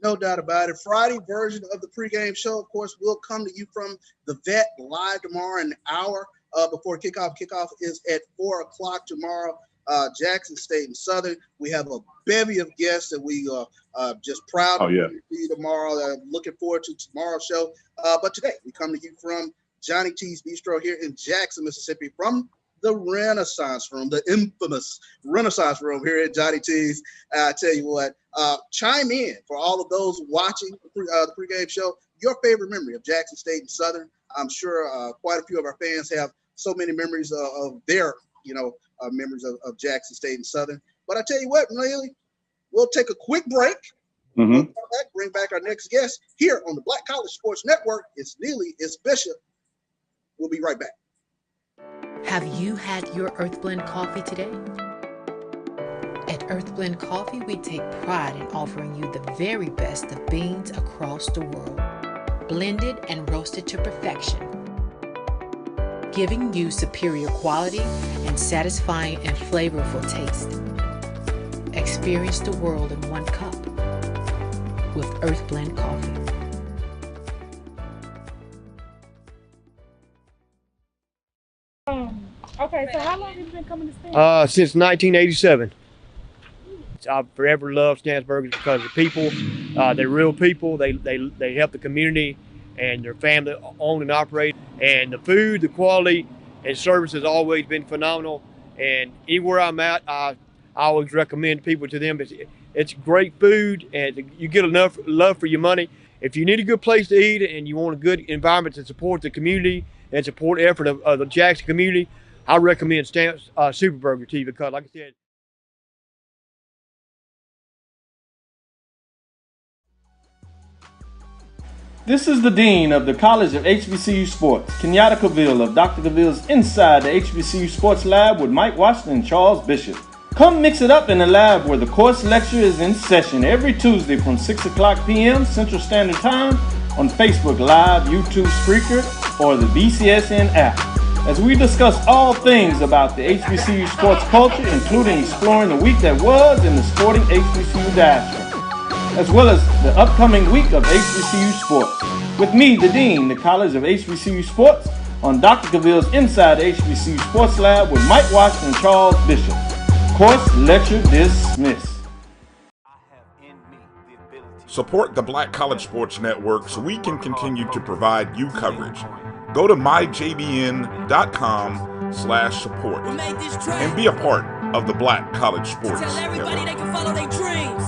M: No doubt about it. Friday version of the pregame show, of course, will come to you from the Vet live tomorrow, an hour before kickoff. Kickoff is at 4 o'clock tomorrow. Jackson State and Southern. We have a bevy of guests that we are just proud to see tomorrow. Looking forward to tomorrow's show. But today we come to you from Johnny T's Beastro here in Jackson, Mississippi, from the Renaissance Room, the infamous Renaissance Room here at Johnny T's. I tell you what, chime in for all of those watching the pregame show, your favorite memory of Jackson State and Southern. I'm sure quite a few of our fans have so many memories of their, memories of Jackson State and Southern. But I tell you what, really, we'll take a quick break. We'll come back, bring back our next guest here on the Black College Sports Network. It's Neely, it's Bishop. We'll be right back.
H: Have you had your Earthblend coffee today? At Earthblend Coffee, we take pride in offering you the very best of beans across the world, blended and roasted to perfection, giving you superior quality and satisfying and flavorful taste. Experience the world in one cup with Earthblend Coffee.
J: Okay, so how long have you been coming to Stan's?
K: Since 1987. I've forever loved Stan's Burgers because the people, they're real people. They help the community and their family own and operate. And the food, the quality, and service has always been phenomenal. And anywhere I'm at, I always recommend people to them. It's great food, and you get enough love for your money. If you need a good place to eat and you want a good environment to support the community and support the effort of the Jackson community, I recommend Stan's Super Burger to you because, like I said,
L: This is the Dean of the College of HBCU Sports, Kenyatta Cavill of Dr. Cavill's Inside the HBCU Sports Lab with Mike Washington and Charles Bishop. Come mix it up in the lab where the course lecture is in session every Tuesday from 6 o'clock p.m. Central Standard Time on Facebook Live, YouTube Spreaker, or the BCSN app, as we discuss all things about the HBCU sports culture, including exploring the week that was in the sporting HBCU diaspora, as well as the upcoming week of HBCU sports. With me, the Dean, the College of HBCU Sports, on Dr. Cavill's Inside the HBCU Sports Lab with Mike Washington and Charles Bishop. Course lecture dismissed.
A: Support the Black College Sports Network so we can continue to provide you coverage. Go to myjbn.com/support and be a part of the Black College Sports Network. Tell everybody they can follow their dreams.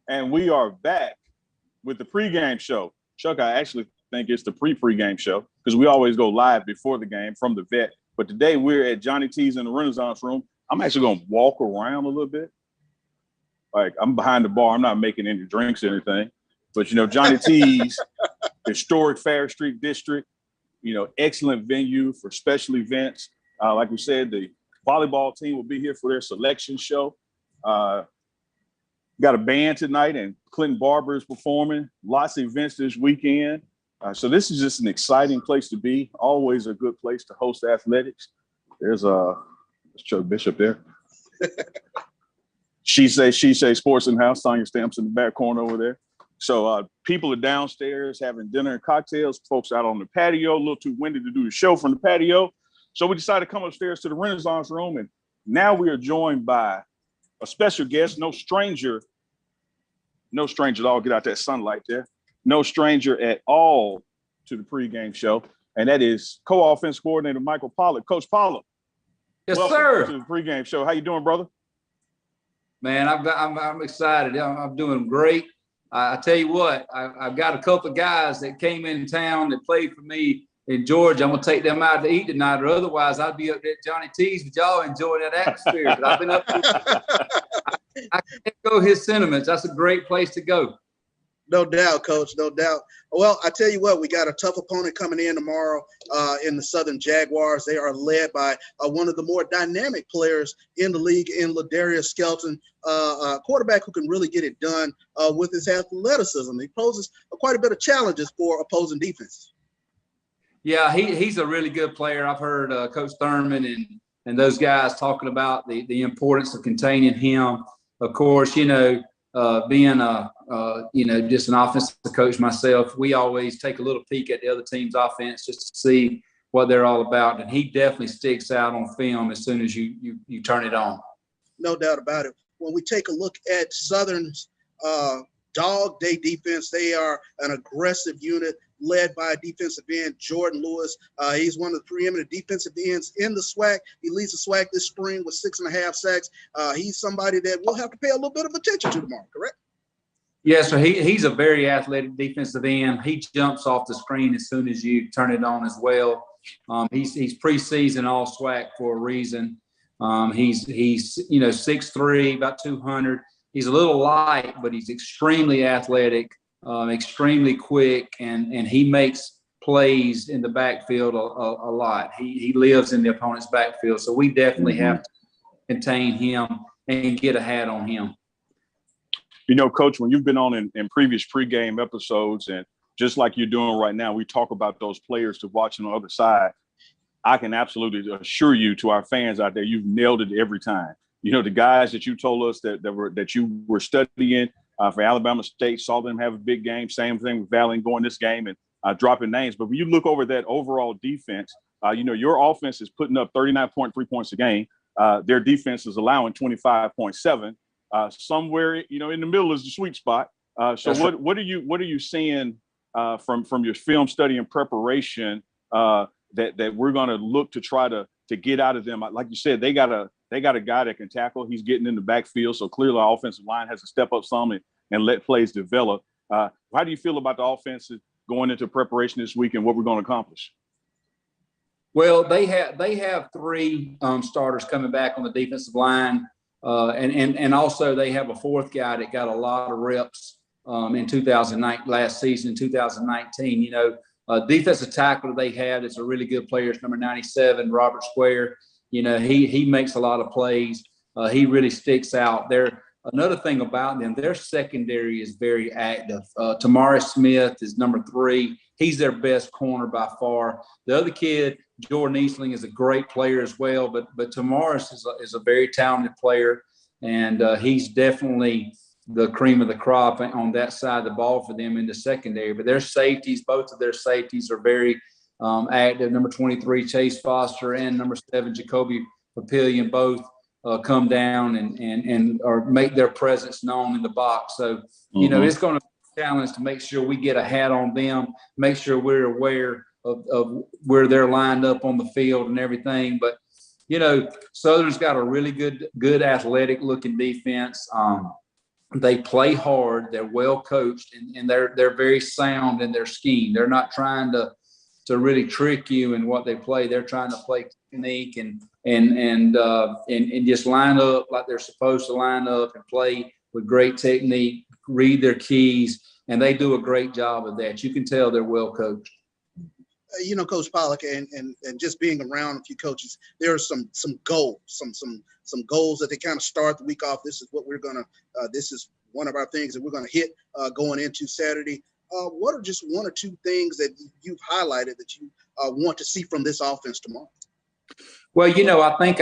P: And we are back with the pregame show. Chuck, I actually think it's the pre-pregame show because we always go live before the game from the vet. But today we're at Johnny T's in the Renaissance Room. I'm actually going to walk around a little bit. Like, I'm behind the bar. I'm not making any drinks or anything. But, Johnny T's, historic Fair Street District, excellent venue for special events. Like we said, the volleyball team will be here for their selection show. Got a band tonight, and Clinton Barber is performing. Lots of events this weekend. So this is just an exciting place to be. Always a good place to host athletics. There's Chuck Bishop there. She say Sports in House. Sonya Stamps in the back corner over there. So people are downstairs having dinner and cocktails. Folks out on the patio. A little too windy to do the show from the patio. So we decided to come upstairs to the Renaissance Room, and now we are joined by a special guest, no stranger at all. Get out that sunlight there. No stranger at all to the pregame show, and that is co-offense coordinator Michael Pollard. Coach Pollard.
U: Yes,
P: welcome
U: sir.
P: To the pregame show. How you doing, brother?
U: Man, I'm excited. I'm doing great. I tell you what, I've got a couple of guys that came in town that played for me in Georgia. I'm gonna take them out to eat tonight, or otherwise I'd be up there at Johnny T's, but y'all enjoy that atmosphere. But I've been up to I can't echo his sentiments. That's a great place to go.
M: No doubt, Coach, no doubt. Well, I tell you what, we got a tough opponent coming in tomorrow in the Southern Jaguars. They are led by one of the more dynamic players in the league in Ladarius Skelton, a quarterback who can really get it done with his athleticism. He poses quite a bit of challenges for opposing defenses.
U: Yeah, he's a really good player. I've heard Coach Thurman and those guys talking about the importance of containing him. Of course, being just an offensive coach myself, we always take a little peek at the other team's offense just to see what they're all about. And he definitely sticks out on film as soon as you turn it on.
M: No doubt about it. When we take a look at Southern's dog day defense, they are an aggressive unit led by defensive end Jordan Lewis. He's one of the preeminent defensive ends in the SWAC. He leads the SWAC this spring with 6.5 sacks. He's somebody that we'll have to pay a little bit of attention to tomorrow, correct?
U: Yeah, so he's a very athletic defensive end. He jumps off the screen as soon as you turn it on as well. He's preseason all SWAC for a reason. He's 6'3", about 200. He's a little light, but he's extremely athletic, extremely quick, and he makes plays in the backfield a lot. He lives in the opponent's backfield, so we definitely have to contain him and get a hat on him.
P: Coach, when you've been on in previous pregame episodes, and just like you're doing right now, we talk about those players to watch on the other side. I can absolutely assure you to our fans out there, you've nailed it every time. The guys that you told us that you were studying for Alabama State, saw them have a big game. Same thing with Valley going this game and dropping names. But when you look over that overall defense, your offense is putting up 39.3 points a game. Their defense is allowing 25.7. Somewhere, in the middle is the sweet spot. So what are you seeing from your film study and preparation that we're going to look to try to get out of them? Like you said, they got a guy that can tackle. He's getting in the backfield, so clearly our offensive line has to step up some and let plays develop. How do you feel about the offenses going into preparation this week and what we're going to accomplish?
U: Well, they have 3 starters coming back on the defensive line. And also they have a 4th guy that got a lot of reps in 2009, last season, in 2019. Defensive tackle they have that's a really good player is number 97, Robert Square. He makes a lot of plays. He really sticks out there. Another thing about them, their secondary is very active. Tamari Smith is number 3. He's their best corner by far. The other kid, Jordan Eastling, is a great player as well, but Tamaris is a very talented player, and he's definitely the cream of the crop on that side of the ball for them in the secondary. But their safeties, both of their safeties are very active. Number 23, Chase Foster, and number 7, Jacoby Papillion, both come down and or make their presence known in the box. So, it's going to be a challenge to make sure we get a hat on them, make sure we're aware of where they're lined up on the field and everything. But, Southern's got a really good athletic looking defense. They play hard. They're well coached, and they're very sound in their scheme. They're not trying to really trick you in what they play. They're trying to play technique and just line up like they're supposed to line up and play with great technique, read their keys, and they do a great job of that. You can tell they're well coached.
M: Coach Pollock, and just being around a few coaches, there are some goals, some goals that they kind of start the week off. This is what we're gonna. This is one of our things that we're gonna hit going into Saturday. What are just 1 or 2 things that you've highlighted that you want to see from this offense tomorrow?
U: Well, I think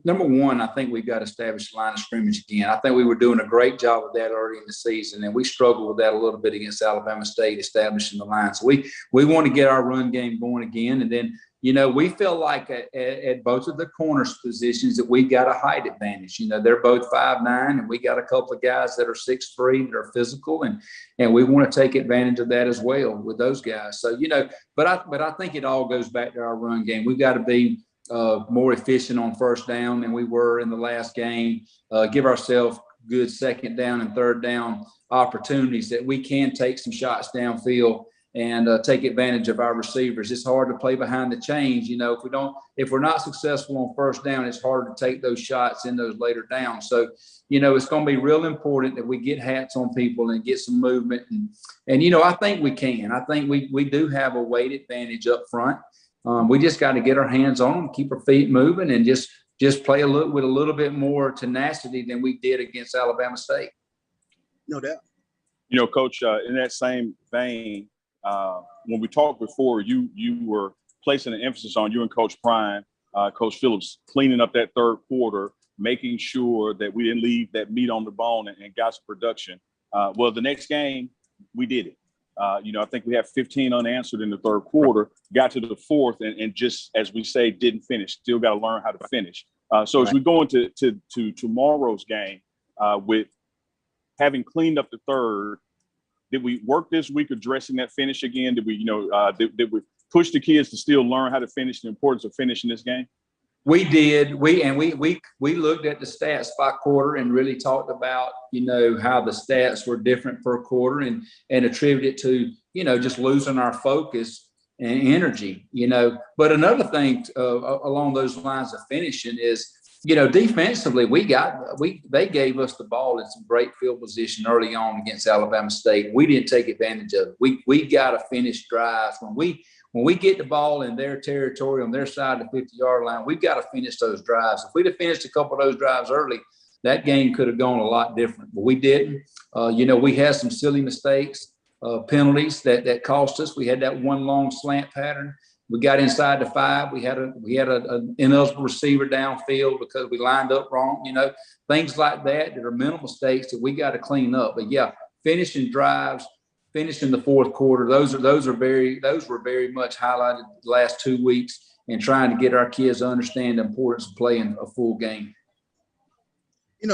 U: number 1, I think we've got to establish the line of scrimmage again. I think we were doing a great job with that early in the season, and we struggled with that a little bit against Alabama State, establishing the line. So we want to get our run game going again, and then we feel like at both of the corners positions that we got a height advantage. They're both 5'9", and we got a couple of guys that are 6'3" that are physical, and we want to take advantage of that as well with those guys. So but I think it all goes back to our run game. We've got to be more efficient on first down than we were in the last game. Give ourselves good second down and third down opportunities that we can take some shots downfield and take advantage of our receivers. It's hard to play behind the chains. If we're not successful on first down, it's hard to take those shots in those later downs. So, it's going to be real important that we get hats on people and get some movement. And I think we can. I think we do have a weight advantage up front. We just got to get our hands on them, keep our feet moving, and just play with a little bit more tenacity than we did against Alabama State.
M: No doubt.
P: Coach, in that same vein, when we talked before, you were placing an emphasis on, you and Coach Prime, Coach Phillips, cleaning up that third quarter, making sure that we didn't leave that meat on the bone and got some production. Well, the next game, we did it. I think we had 15 unanswered in the third quarter, got to the fourth, and just, as we say, didn't finish. Still got to learn how to finish. So as we go into tomorrow's game, with having cleaned up the third, did we work this week addressing that finish again? Did we, did we push the kids to still learn how to finish, the importance of finishing this game?
U: We did. We looked at the stats by quarter and really talked about, how the stats were different per quarter and attributed to, just losing our focus and energy, But another thing along those lines of finishing is, defensively, they gave us the ball in some great field position early on against Alabama State. We didn't take advantage of it. We got to finish drives. When we get the ball in their territory on their side of the 50-yard line, we've got to finish those drives. If we'd have finished a couple of those drives early, that game could have gone a lot different, but we didn't. We had some silly mistakes, penalties that cost us. We had that one long slant pattern. We got inside the 5. We had an ineligible receiver downfield because we lined up wrong. Things like that are mental mistakes that we got to clean up. But yeah, finishing drives, finishing the fourth quarter, those were very much highlighted the last 2 weeks and trying to get our kids to understand the importance of playing a full game.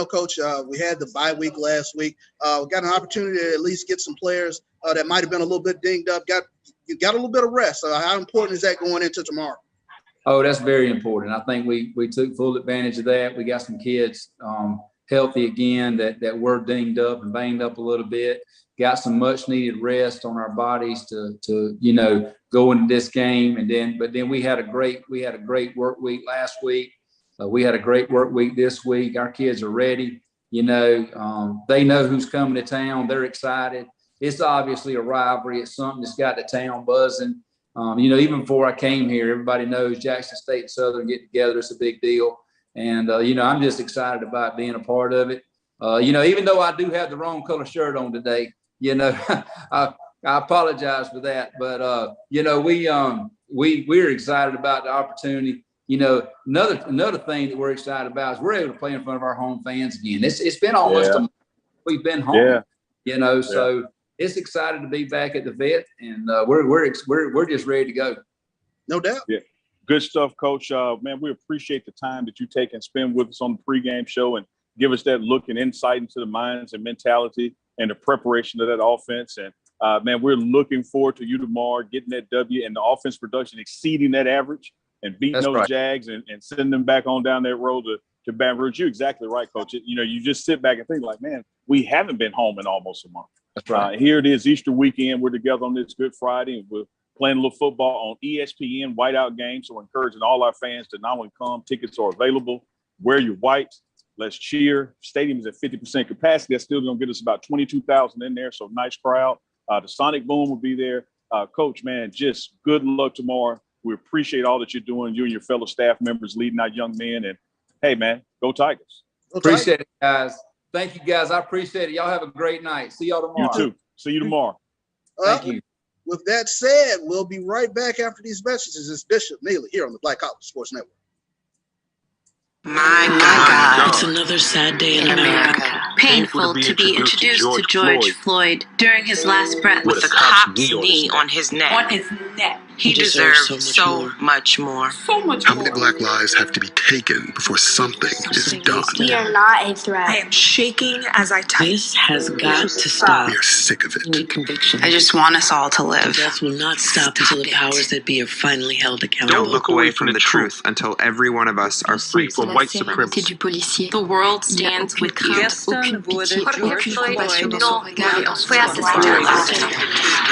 M: Coach, we had the bye week last week. We got an opportunity to at least get some players that might have been a little bit dinged up, got a little bit of rest. How important is that going into tomorrow?
U: Oh, that's very important. I think we took full advantage of that. We got some kids healthy again that were dinged up and banged up a little bit. Got some much needed rest on our bodies to go into this game. But then we had a great work week last week. We had a great work week this week. Our kids are ready. They know who's coming to town. They're excited. It's obviously a rivalry. It's something that's got the town buzzing. Even before I came here, everybody knows Jackson State and Southern get together. It's a big deal. And, I'm just excited about being a part of it. Even though I do have the wrong color shirt on today, I apologize for that. But, we're excited about the opportunity. Another thing that we're excited about is we're able to play in front of our home fans again. It's been almost a month we've been home, so it's excited to be back at the vet, and we're just ready to go.
M: No doubt.
P: Yeah. Good stuff, Coach. Man, we appreciate the time that you take and spend with us on the pregame show and give us that look and insight into the minds and mentality and the preparation of that offense. And man, we're looking forward to you tomorrow getting that W and the offense production exceeding that average and beating those Jags and sending them back on down that road to Baton Rouge. You're exactly right, Coach. You just sit back and think like, man, we haven't been home in almost a month.
U: That's right.
P: Here it is, Easter weekend. We're together on this Good Friday, and we're playing a little football on ESPN whiteout game. So we're encouraging all our fans to not only come, tickets are available. Wear your white. Let's cheer. Stadium is at 50% capacity. That's still going to get us about 22,000 in there. So nice crowd. The Sonic Boom will be there. Coach, man, just good luck tomorrow. We appreciate all that you're doing, you and your fellow staff members leading our young men. And, hey, man, go Tigers.
U: Appreciate it, guys. Thank you, guys. I appreciate it. Y'all have a great night. See y'all tomorrow.
P: You too. See you tomorrow.
U: Thank you.
M: With that said, we'll be right back after these messages. It's Bishop Neely here on the Black College Sports Network.
C: My God, it's another sad day in America. Painful to be introduced to George Floyd during his last breath with a cop's knee on his neck. He deserves so much more.
V: How many black lives have to be taken before something is done?
W: We are not a threat.
C: I am shaking as I type.
V: This has got to stop. We are sick of it.
C: I just want us all to live.
V: Death will not stop until the powers that be are finally held accountable.
X: Don't look away from the truth until every one of us are free from white supremacy.
C: The world stands with you.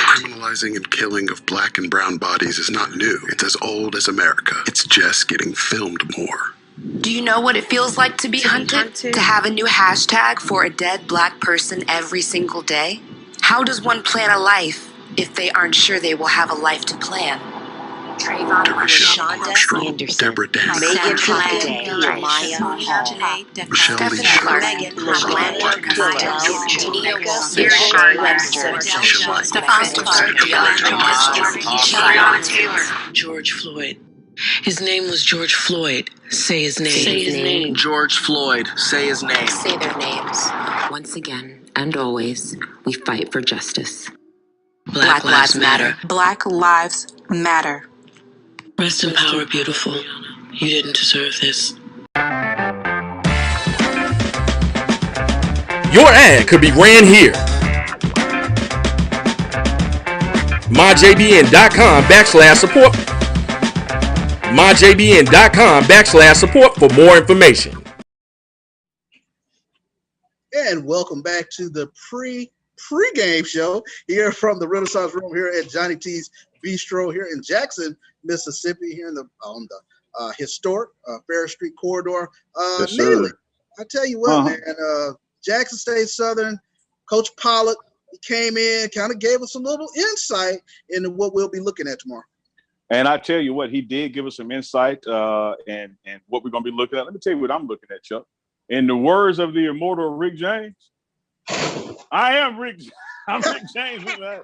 V: Criminalizing and killing of black and brown bodies is not new. It's as old as America. It's just getting filmed more.
C: Do you know what it feels like to be hunted? To have a new hashtag for a dead black person every single day? How does one plan a life if they aren't sure they will have a life to plan? Trayvon, Shonda Anderson,
V: Deborah Dance,
C: Megan Flanagan, Jeremiah Hall,
V: Michelle Lee
C: Megan, Orlando Cadell, Aaron Webster, Stefan Taylor,
V: George Floyd. His name was George Floyd. Say his name.
C: Say his name.
X: George Floyd. Say his name.
C: Say their names. Once again and always, we fight for justice. Black Lives Matter. Black Lives Matter.
E: Rest in power, beautiful. You didn't deserve this.
N: Your ad could be ran here. MyJBN.com/support. MyJBN.com/support for more information.
M: And welcome back to the pregame show here from the Renaissance Room here at Johnny T's Beastro here in Jackson, Mississippi, here on the historic Ferris Street corridor.
P: Yes,
M: Neely,
P: sir.
M: I tell you what, man, Jackson State Southern, Coach Pollock, he came in, kind of gave us a little insight into what we'll be looking at tomorrow.
P: And I tell you what, he did give us some insight and what we're going to be looking at. Let me tell you what I'm looking at, Chuck. In the words of the immortal Rick James, I am Rick. I'm Rick James. Man.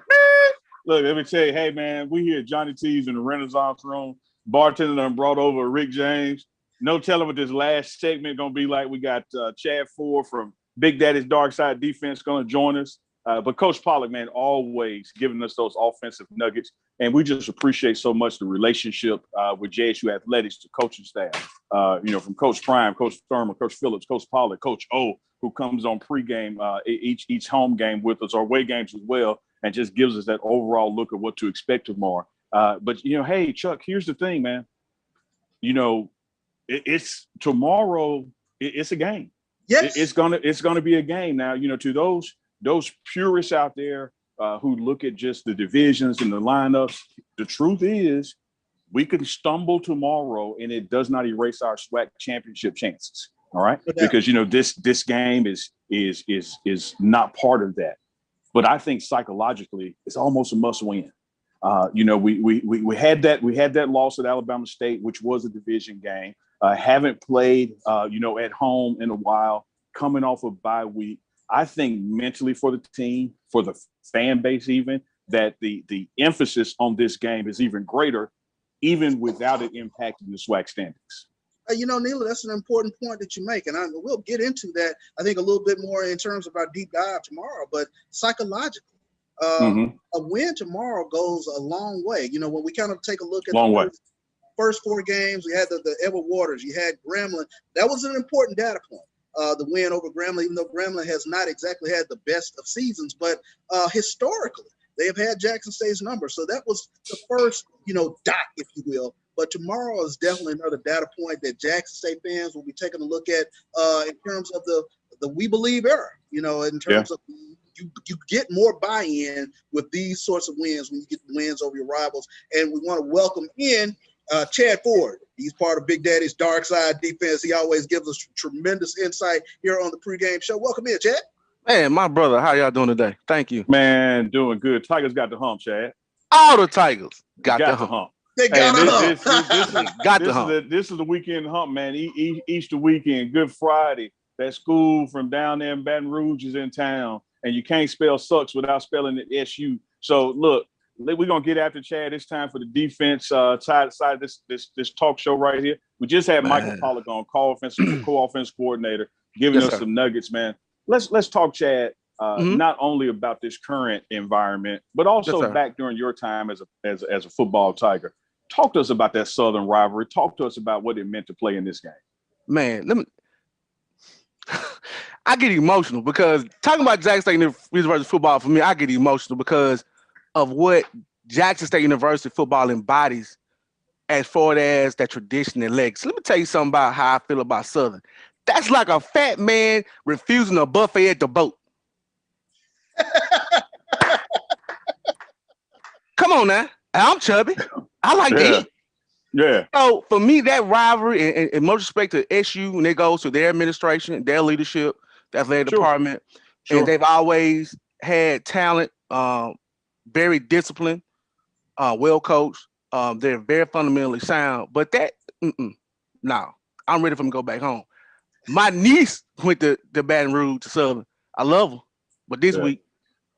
P: Look, let me tell you, hey, man, we here at Johnny T's in the Renaissance Room. Bartender done brought over Rick James. No telling what this last segment going to be like. We got Chad Ford from Big Daddy's Dark Side Defense going to join us. But Coach Pollock, man, always giving us those offensive nuggets. And we just appreciate so much the relationship with JSU Athletics, the coaching staff, from Coach Prime, Coach Thurman, Coach Phillips, Coach Pollock, Coach O, who comes on pregame each home game with us, or away games as well, and just gives us that overall look at what to expect tomorrow. But, hey, Chuck, here's the thing, man. It's tomorrow. It's a game.
M: Yes.
P: It's gonna be a game now. To those purists out there who look at just the divisions and the lineups, the truth is we can stumble tomorrow and it does not erase our SWAC championship chances. All right. Because, this game is not part of that. But I think psychologically it's almost a must win. We had that loss at Alabama State, which was a division game. Haven't played, at home in a while, coming off of bye week. I think mentally for the team, for the fan base even, that the emphasis on this game is even greater, even without it impacting the SWAC standings.
M: Neil, that's an important point that you make, and we'll get into that, I think, a little bit more in terms of our deep dive tomorrow. But psychologically, a win tomorrow goes a long way. When we kind of take a look at the first four games, we had the Edward Waters, you had Grambling. That was an important data point. The win over Grambling, even though Grambling has not exactly had the best of seasons, but historically they have had Jackson State's number. So that was the first, dot, if you will. But tomorrow is definitely another data point that Jackson State fans will be taking a look at in terms of the We Believe era. In terms of you get more buy-in with these sorts of wins when you get wins over your rivals. And we want to welcome in Chad Ford. He's part of Big Daddy's Dark Side Defense. He always gives us tremendous insight here on the pregame show. Welcome in, Chad.
G: Man, my brother, how y'all doing today? Thank you.
P: Man, doing good. Tigers got the hump, Chad.
G: All the Tigers got the hump.
M: They got
P: the hump. This is the weekend hump, man. Easter weekend, Good Friday. That school from down there in Baton Rouge is in town, and you can't spell sucks without spelling it SU. So look, we're gonna get after Chad. It's time for the defense side of this talk show right here. We just had Michael Pollock on, co-offense coordinator, giving us some nuggets, man. Let's talk, Chad. Not only about this current environment, but also back during your time as a football Tiger. Talk to us about that Southern rivalry. Talk to us about what it meant to play in this game.
G: Man, I get emotional because talking about Jackson State University football, for me, I get emotional because of what Jackson State University football embodies as far as that tradition and legacy. Let me tell you something about how I feel about Southern. That's like a fat man refusing a buffet at the boat. Come on now. I'm chubby. I like to eat.
P: Yeah.
G: So for me, that rivalry, and most respect to SU, when it goes to their administration, their leadership, the athletic department, and they've always had talent, very disciplined, well coached. They're very fundamentally sound. But that, no, I'm ready for them to go back home. My niece went to Baton Rouge to Southern. I love her, but this week,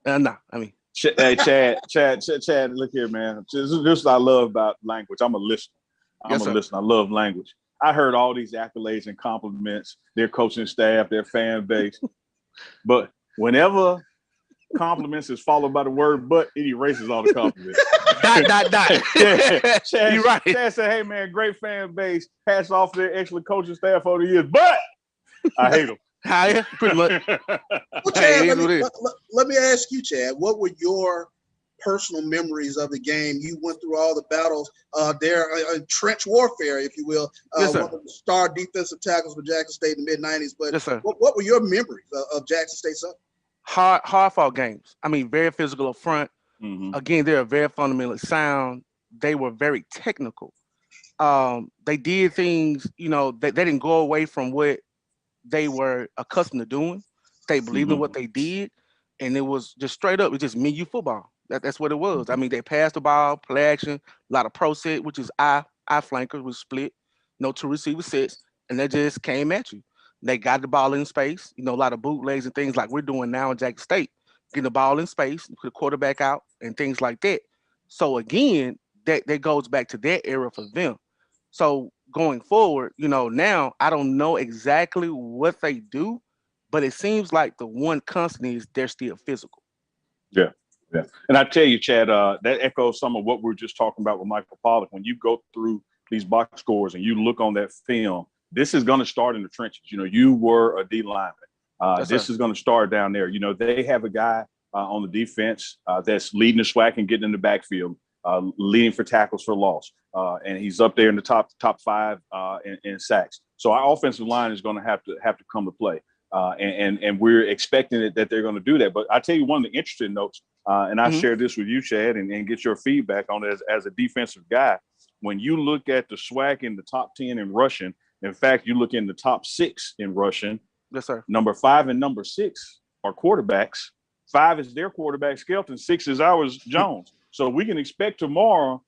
G: no. I mean,
P: hey, Chad, look here, man. This is what I love about language. I'm a listener. I'm a listener. I love language. I heard all these accolades and compliments, their coaching staff, their fan base. But whenever compliments is followed by the word but, it erases all the compliments.
G: Dot.
P: Yeah. Chad,
G: You're right.
P: Chad said, hey, man, great fan base. Hats off to their excellent coaching staff over the years, but I hate them.
G: Yeah, pretty much.
M: Well, Chad, let me ask you, Chad, what were your personal memories of the game? You went through all the battles there, trench warfare, if you will.
G: Yes, sir.
M: One of the star defensive tackles for Jackson State in the mid-'90s. But
G: yes, sir.
M: What were your memories of Jackson State Southern?
G: Hard fought games. I mean, very physical up front.
P: Mm-hmm.
G: Again, they're very fundamentally sound. They were very technical. They did things, they didn't go away from what they were accustomed to doing. They believed in what they did, and it was just straight up. It's just menu football. That's what it was. I mean, they passed the ball, play action, a lot of pro set, which is I flankers was split, no two receiver sets, and they just came at you. They got the ball in space, a lot of bootlegs and things like we're doing now in Jackson State, getting the ball in space, put the quarterback out, and things like that. So again, that goes back to that era for them. So going forward, now I don't know exactly what they do, but it seems like the one constant is they're still physical.
P: Yeah. Yeah. And I tell you, Chad, that echoes some of what we were just talking about with Michael Pollack. When you go through these box scores and you look on that film, this is going to start in the trenches. You were a D lineman. This is going to start down there. They have a guy on the defense that's leading the SWAC and getting in the backfield, leading for tackles for loss. And he's up there in the top five in sacks. So our offensive line is going to have to come to play. And we're expecting that they're going to do that. But I tell you one of the interesting notes, and I shared this with you, Chad, and get your feedback on it as a defensive guy. When you look at the SWAC in the top 10 in rushing, in fact, you look in the top 6 in rushing.
G: Yes, sir.
P: Number 5 and number 6 are quarterbacks. 5 is their quarterback, Skelton. 6 is ours, Jones. So we can expect tomorrow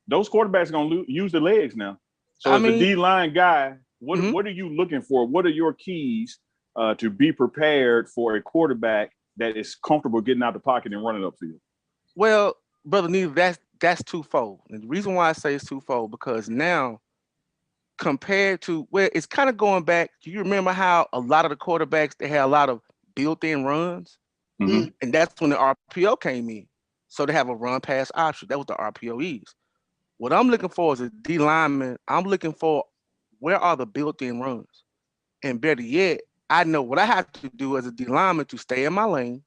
P: those quarterbacks are going to use the legs now. So as a D-line guy, what are you looking for? What are your keys to be prepared for a quarterback that is comfortable getting out the pocket and running upfield?
G: Well, Brother Neil, that's twofold. And the reason why I say it's twofold, because now compared to it's kind of going back. Do you remember how a lot of the quarterbacks, they had a lot of built-in runs?
P: Mm-hmm.
G: And that's when the RPO came in. So they have a run pass option. That was the RPO is. What I'm looking for as a D lineman, I'm looking for where are the built-in runs? And better yet, I know what I have to do as a D lineman to stay in my lane,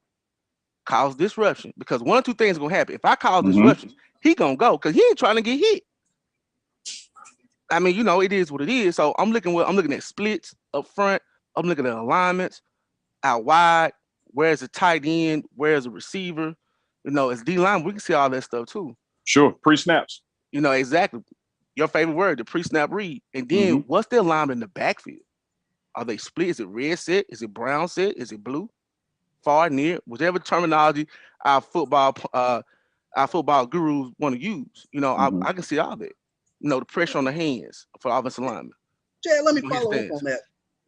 G: cause disruption. Because one or two things are gonna happen. If I cause disruption, he gonna go because he ain't trying to get hit. I mean, it is what it is. So I'm looking at splits up front. I'm looking at alignments out wide. Where's the tight end? Where's the receiver? As D line, we can see all that stuff too.
P: Sure, pre-snaps.
G: Exactly. Your favorite word, the pre-snap read. And then what's their alignment in the backfield? Are they split? Is it red set? Is it brown set? Is it blue? Far, near, whichever terminology our football gurus want to use. I can see all that. The pressure on the hands for the offensive lineman.
M: Chad, let me follow up on that.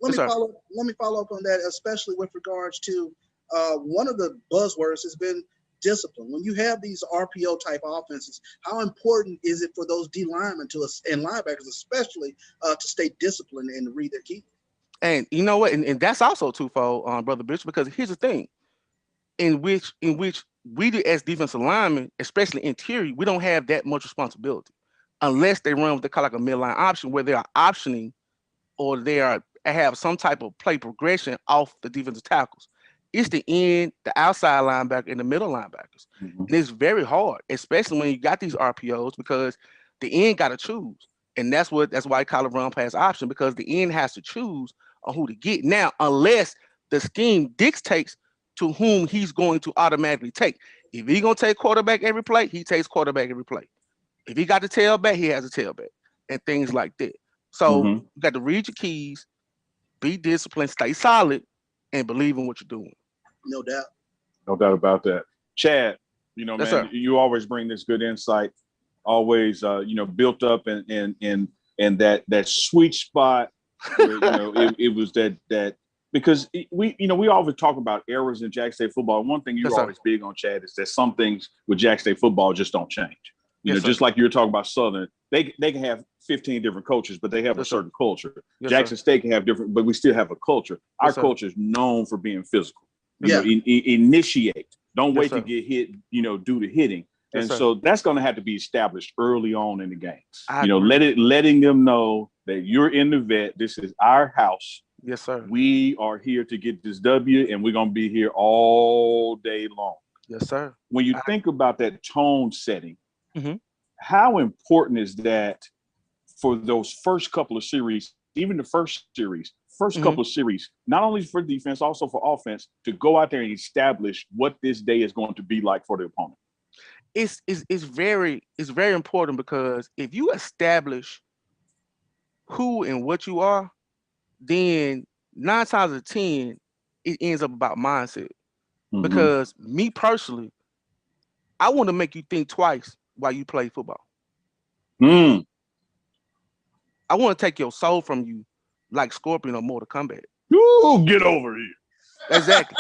M: Let me follow up on that, especially with regards to one of the buzzwords has been discipline. When you have these RPO type offenses, how important is it for those D linemen and linebackers especially to stay disciplined and to read their key?
G: And you know what? And that's also twofold, Brother Bitch, because here's the thing. In which we do as defensive linemen, especially interior, we don't have that much responsibility unless they run what they call like a midline option, where they are optioning or have some type of play progression off the defensive tackles. It's the end, the outside linebacker, and the middle linebackers. And it's very hard, especially when you got these RPOs, because the end got to choose. And that's why I call it run pass option, because the end has to choose on who to get. Now, unless the scheme dictates to whom he's going to automatically take. If he's going to take quarterback every play, he takes quarterback every play. If he got the tailback, he has a tailback and things like that. So you got to read your keys, be disciplined, stay solid, and believe in what you're doing.
M: No doubt.
P: No doubt about that. Chad,
G: Yes,
P: man,
G: sir.
P: you always bring this good insight, always, built up in that sweet spot where, it was that because we always talk about errors in Jackson State football. One thing you're always big on, Chad, is that some things with Jackson State football just don't change. Just like you were talking about Southern, they can have 15 different coaches, but they have a certain culture. Jackson State can have different, but we still have a culture. Our culture is known for being physical. initiate. Don't wait
G: sir.
P: to get hit, do the hitting.
G: Yes,
P: And
G: sir.
P: so that's going to have to be established early on in the games.
G: I agree.
P: Letting them know that you're in the vet. This is our house.
G: Yes, sir.
P: We are here to get this W, and we're going to be here all day long.
G: Yes, sir.
P: When you think about that tone setting,
G: Mhm.
P: how important is that for those first couple of series, even the first couple of series, not only for defense, also for offense, to go out there and establish what this day is going to be like for the opponent?
G: It's very important, because if you establish who and what you are, then 9 times out of 10, it ends up about mindset.
P: Mm-hmm.
G: Because me personally, I want to make you think twice while you play football.
P: I
G: want to take your soul from you like Scorpion or Mortal Kombat.
P: Ooh, get over here.
G: Exactly.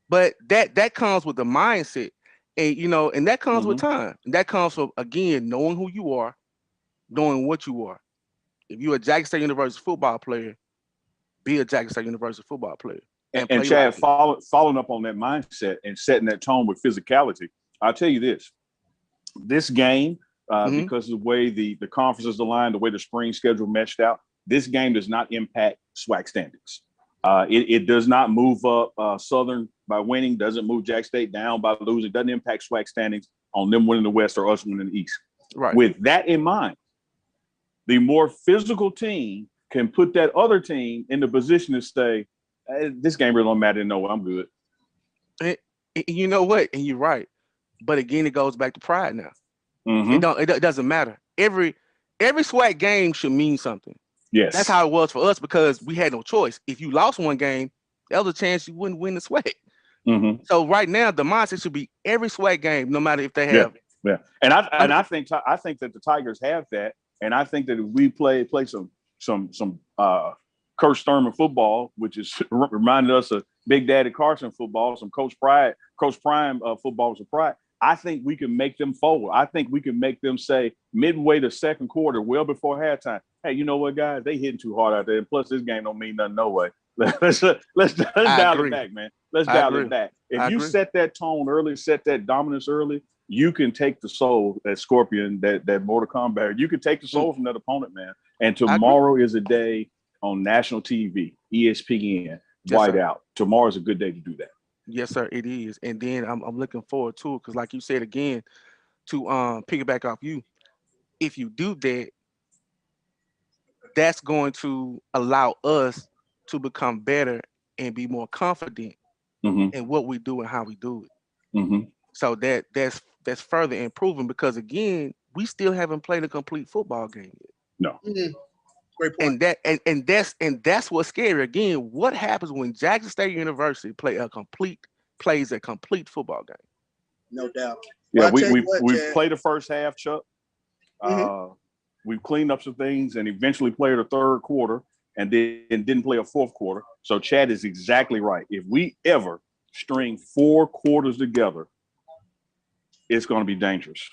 G: But that comes with the mindset. And and that comes with time. And that comes from, again, knowing who you are, knowing what you are. If you're a Jackson State University football player, be a Jackson State University football player.
P: And Chad, following up on that mindset and setting that tone with physicality, I'll tell you this game, because of the way the conferences aligned, the way the spring schedule meshed out, this game does not impact SWAC standings. It does not move up Southern by winning, doesn't move Jack State down by losing, doesn't impact SWAC standings on them winning the West or us winning the East.
G: Right.
P: With that in mind, the more physical team can put that other team in the position to say, hey, this game really don't matter. No, I'm good.
G: And you know what? And you're right. But again, it goes back to pride now.
P: Mm-hmm.
G: It doesn't matter. Every SWAC game should mean something.
P: Yes.
G: That's how it was for us, because we had no choice. If you lost one game, there was a chance you wouldn't win the SWAC.
P: Mm-hmm.
G: So right now, the mindset should be every SWAC game, no matter if they have.
P: Yeah. And I think that the Tigers have that, and I think that if we play some Coach Thurman football, which is reminded us of Big Daddy Carson football, some Coach Prime football with pride, I think we can make them forward. I think we can make them say midway to second quarter, well before halftime, hey, you know what, guys, they hitting too hard out there. And plus, this game don't mean nothing no way. Let's dial it back, man. Let's dial it back. If you set that tone early, set that dominance early, you can take the soul, that Scorpion, that Mortal Kombat. You can take the soul from that opponent, man. And tomorrow is a day on national TV, ESPN, Whiteout. Tomorrow's a good day to do that.
G: Yes, sir, it is. And then I'm looking forward to it, because like you said again, to piggyback off you, if you do that, that's going to allow us to become better and be more confident in what we do and how we do it.
P: Mm-hmm.
G: So that's further improving, because again, we still haven't played a complete football game yet.
P: No.
M: Mm-hmm. Great point.
G: And that's what's scary. Again, what happens when Jackson State University plays a complete football game?
M: No doubt.
P: Yeah,
M: well,
P: we've played the first half, Chuck. We've cleaned up some things and eventually played a third quarter and then didn't play a fourth quarter. So Chad is exactly right. If we ever string 4 quarters together, it's going to be dangerous.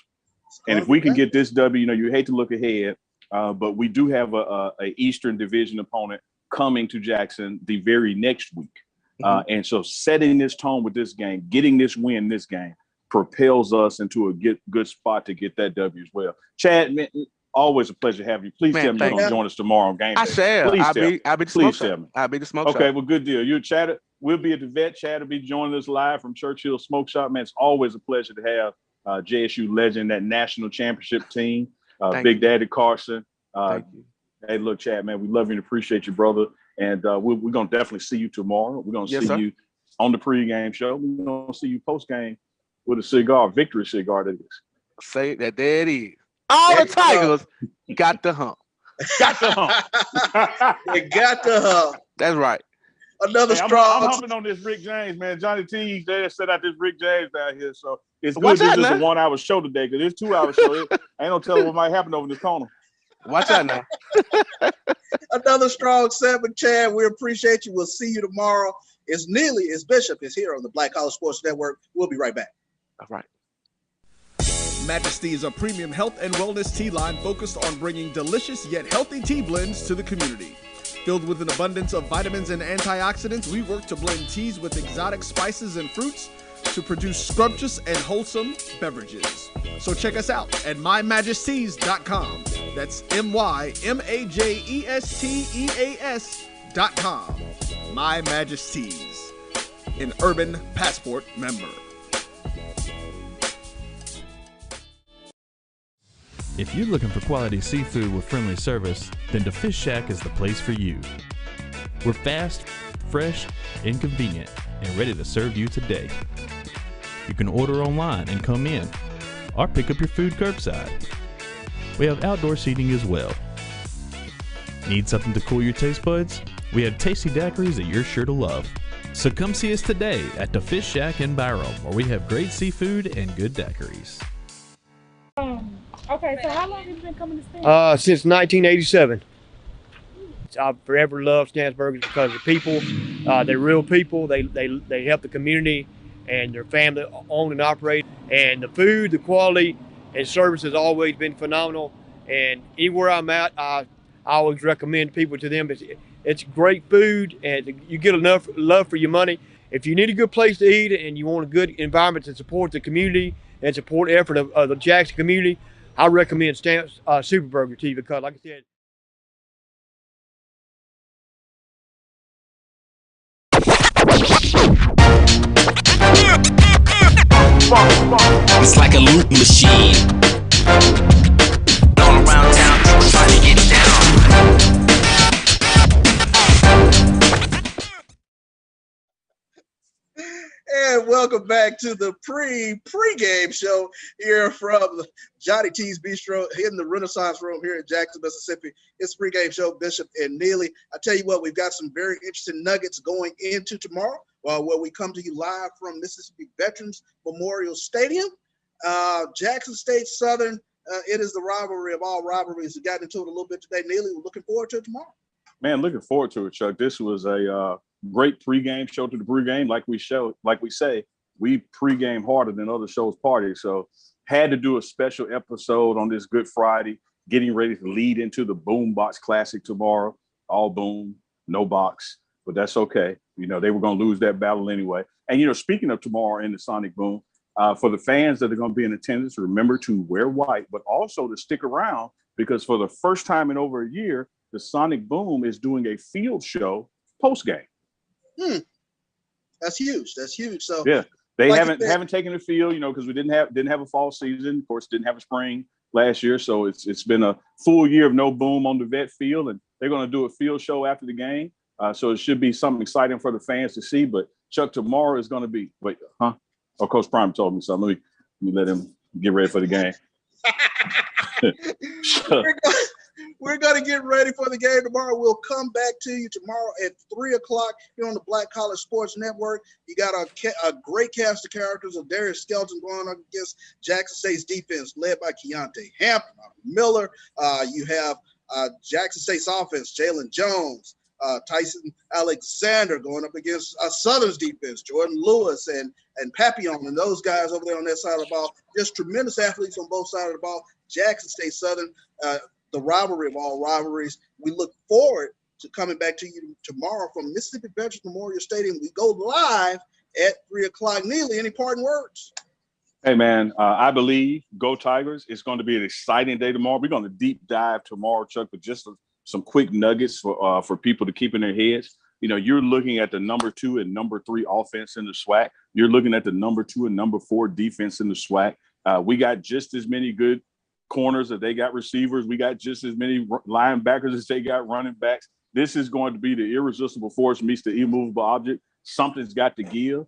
P: And if we can get this W, you hate to look ahead, but we do have a Eastern Division opponent coming to Jackson the very next week. And so setting this tone with this game, getting this win this game, propels us into a good spot to get that W as well. Chad, man, always a pleasure having you. Please tell me you're going to join us tomorrow on game day.
G: I shall. I'll be the smoke shop. I'll be the smoke shop.
P: Okay, well, good deal. You Chad, we'll be at the vet. Chad will be joining us live from Churchill Smoke Shop. Man, it's always a pleasure to have JSU legend, that national championship team, Big Daddy Carson.
G: Thank you.
P: Hey, look, Chad, man, we love you and appreciate you, brother. And we're going to definitely see you tomorrow. We're going to see you on the pregame show. We're going to see you postgame with a cigar, victory cigar, that is.
G: Say that there it is. All the Tigers got the hump.
P: Got the hump.
M: They got the hump.
G: That's right.
M: Another strong.
P: I'm humping on this Rick James, man. Johnny T's there set out this Rick James down here. So it's good this is a 1 hour show today, because it's 2 hour show. Ain't no telling what might happen over this corner.
G: Watch out now.
M: Another strong segment, Chad. We appreciate you. We'll see you tomorrow. It's Neely, it's Bishop, is here on the Black College Sports Network. We'll be right back.
G: All right.
D: Majesty is a premium health and wellness tea line focused on bringing delicious yet healthy tea blends to the community. Filled with an abundance of vitamins and antioxidants, we work to blend teas with exotic spices and fruits to produce scrumptious and wholesome beverages. So check us out at mymajesties.com. That's MyMajesties.com. My Majesties, an Urban Passport member.
B: If you're looking for quality seafood with friendly service, then the Fish Shack is the place for you. We're fast, fresh, and convenient, and ready to serve you today. You can order online and come in, or pick up your food curbside. We have outdoor seating as well. Need something to cool your taste buds? We have tasty daiquiris that you're sure to love. So come see us today at the Fish Shack in Byram, where we have great seafood and good daiquiris.
J: Okay, so how long have you been coming to Stan's?
K: Since 1987. I've forever loved Stan's Burgers because the people, they're real people. They help the community and their family own and operate. And the food, the quality, and service has always been phenomenal. And anywhere I'm at, I always recommend people to them. It's great food, and you get enough love for your money. If you need a good place to eat and you want a good environment to support the community and support the effort of the Jackson community, I recommend Stan's Super Burger to you because, like I said,
N: It's like a loop machine. All around town, people trying to get down.
M: And welcome back to the pregame show here from Johnny T's Beastro in the Renaissance Room here in Jackson, Mississippi. It's pregame show, Bishop and Neely. I tell you what, we've got some very interesting nuggets going into tomorrow, where we come to you live from Mississippi Veterans Memorial Stadium. Jackson State Southern, it is the rivalry of all rivalries. We got into it a little bit today. Neely, we're looking forward to it tomorrow.
P: Man, looking forward to it, Chuck. This was a great pregame show to the pregame. Like we say, we pregame harder than other shows party. So had to do a special episode on this Good Friday, getting ready to lead into the Boombox Classic tomorrow. All boom, no box, but that's okay. You know, they were going to lose that battle anyway. And, you know, speaking of tomorrow in the Sonic Boom, for the fans that are going to be in attendance, remember to wear white, but also to stick around because for the first time in over a year, the Sonic Boom is doing a field show post-game.
M: That's huge. That's huge. So
P: yeah, they
M: like
P: haven't taken the field, you know, because we didn't have a fall season. Of course, didn't have a spring last year, so it's been a full year of no boom on the vet field, and they're going to do a field show after the game. So it should be something exciting for the fans to see. But Chuck, tomorrow is going to be Oh, Coach Prime told me something. Let me let him get ready for the game.
M: We're going to get ready for the game tomorrow. We'll come back to you tomorrow at 3 o'clock here on the Black College Sports Network. You got a great cast of characters of Darius Skelton going up against Jackson State's defense led by Keontae Hampton, Miller. You have Jackson State's offense, Jalen Jones, Tyson Alexander going up against Southern's defense, Jordan Lewis and Papillon, and those guys over there on that side of the ball. Just tremendous athletes on both sides of the ball. Jackson State Southern, the rivalry of all rivalries. We look forward to coming back to you tomorrow from Mississippi Veterans Memorial Stadium. We go live at 3 o'clock. Neely, any parting words?
P: Hey, man, I believe Go Tigers. It's going to be an exciting day tomorrow. We're going to deep dive tomorrow, Chuck, with just some quick nuggets for people to keep in their heads. You know, you're looking at the number 2 and number 3 offense in the SWAC. You're looking at the number 2 and number 4 defense in the SWAC. We got just as many good corners as they got receivers. We got just as many linebackers as they got running backs. This is going to be the irresistible force meets the immovable object. Something's got to give.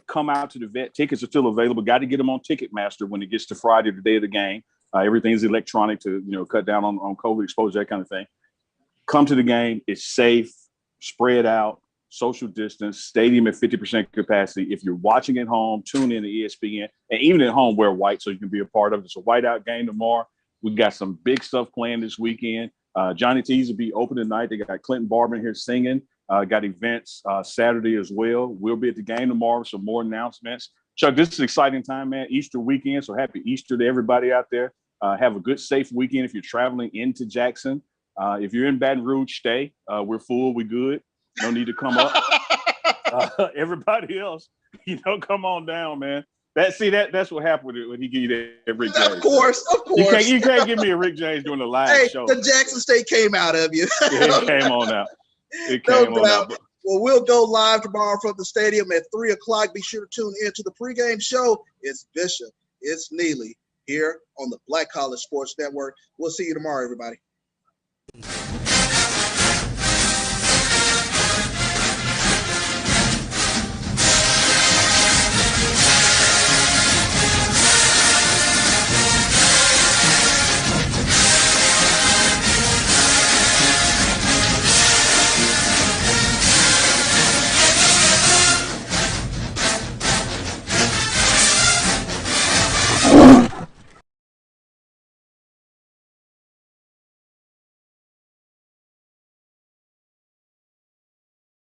P: Come out to the vet. Tickets are still available. Got to get them on Ticketmaster when it gets to Friday, the day of the game. Everything's electronic to, you know, cut down on COVID exposure, that kind of thing. Come to the game. It's safe, spread out, social distance, stadium at 50% capacity. If you're watching at home, tune in to ESPN, and even at home, wear white so you can be a part of it. It's a whiteout game tomorrow. We got some big stuff planned this weekend. Johnny T's will be open tonight. They got Clinton Barber here singing. Got events Saturday as well. We'll be at the game tomorrow with some more announcements. Chuck, this is an exciting time, man. Easter weekend, so happy Easter to everybody out there. Have a good, safe weekend if you're traveling into Jackson. If you're in Baton Rouge, stay. We're full. We good. No need to come up. Everybody else, come on down, man. That's what happened when he give you that Rick James.
M: Of course.
P: You can't give me a Rick James doing a live show.
M: The Jackson State came out of you.
P: It came on out.
M: Well, we'll go live tomorrow from the stadium at 3:00. Be sure to tune in to the pregame show. It's Bishop. It's Neely here on the Black College Sports Network. We'll see you tomorrow, everybody.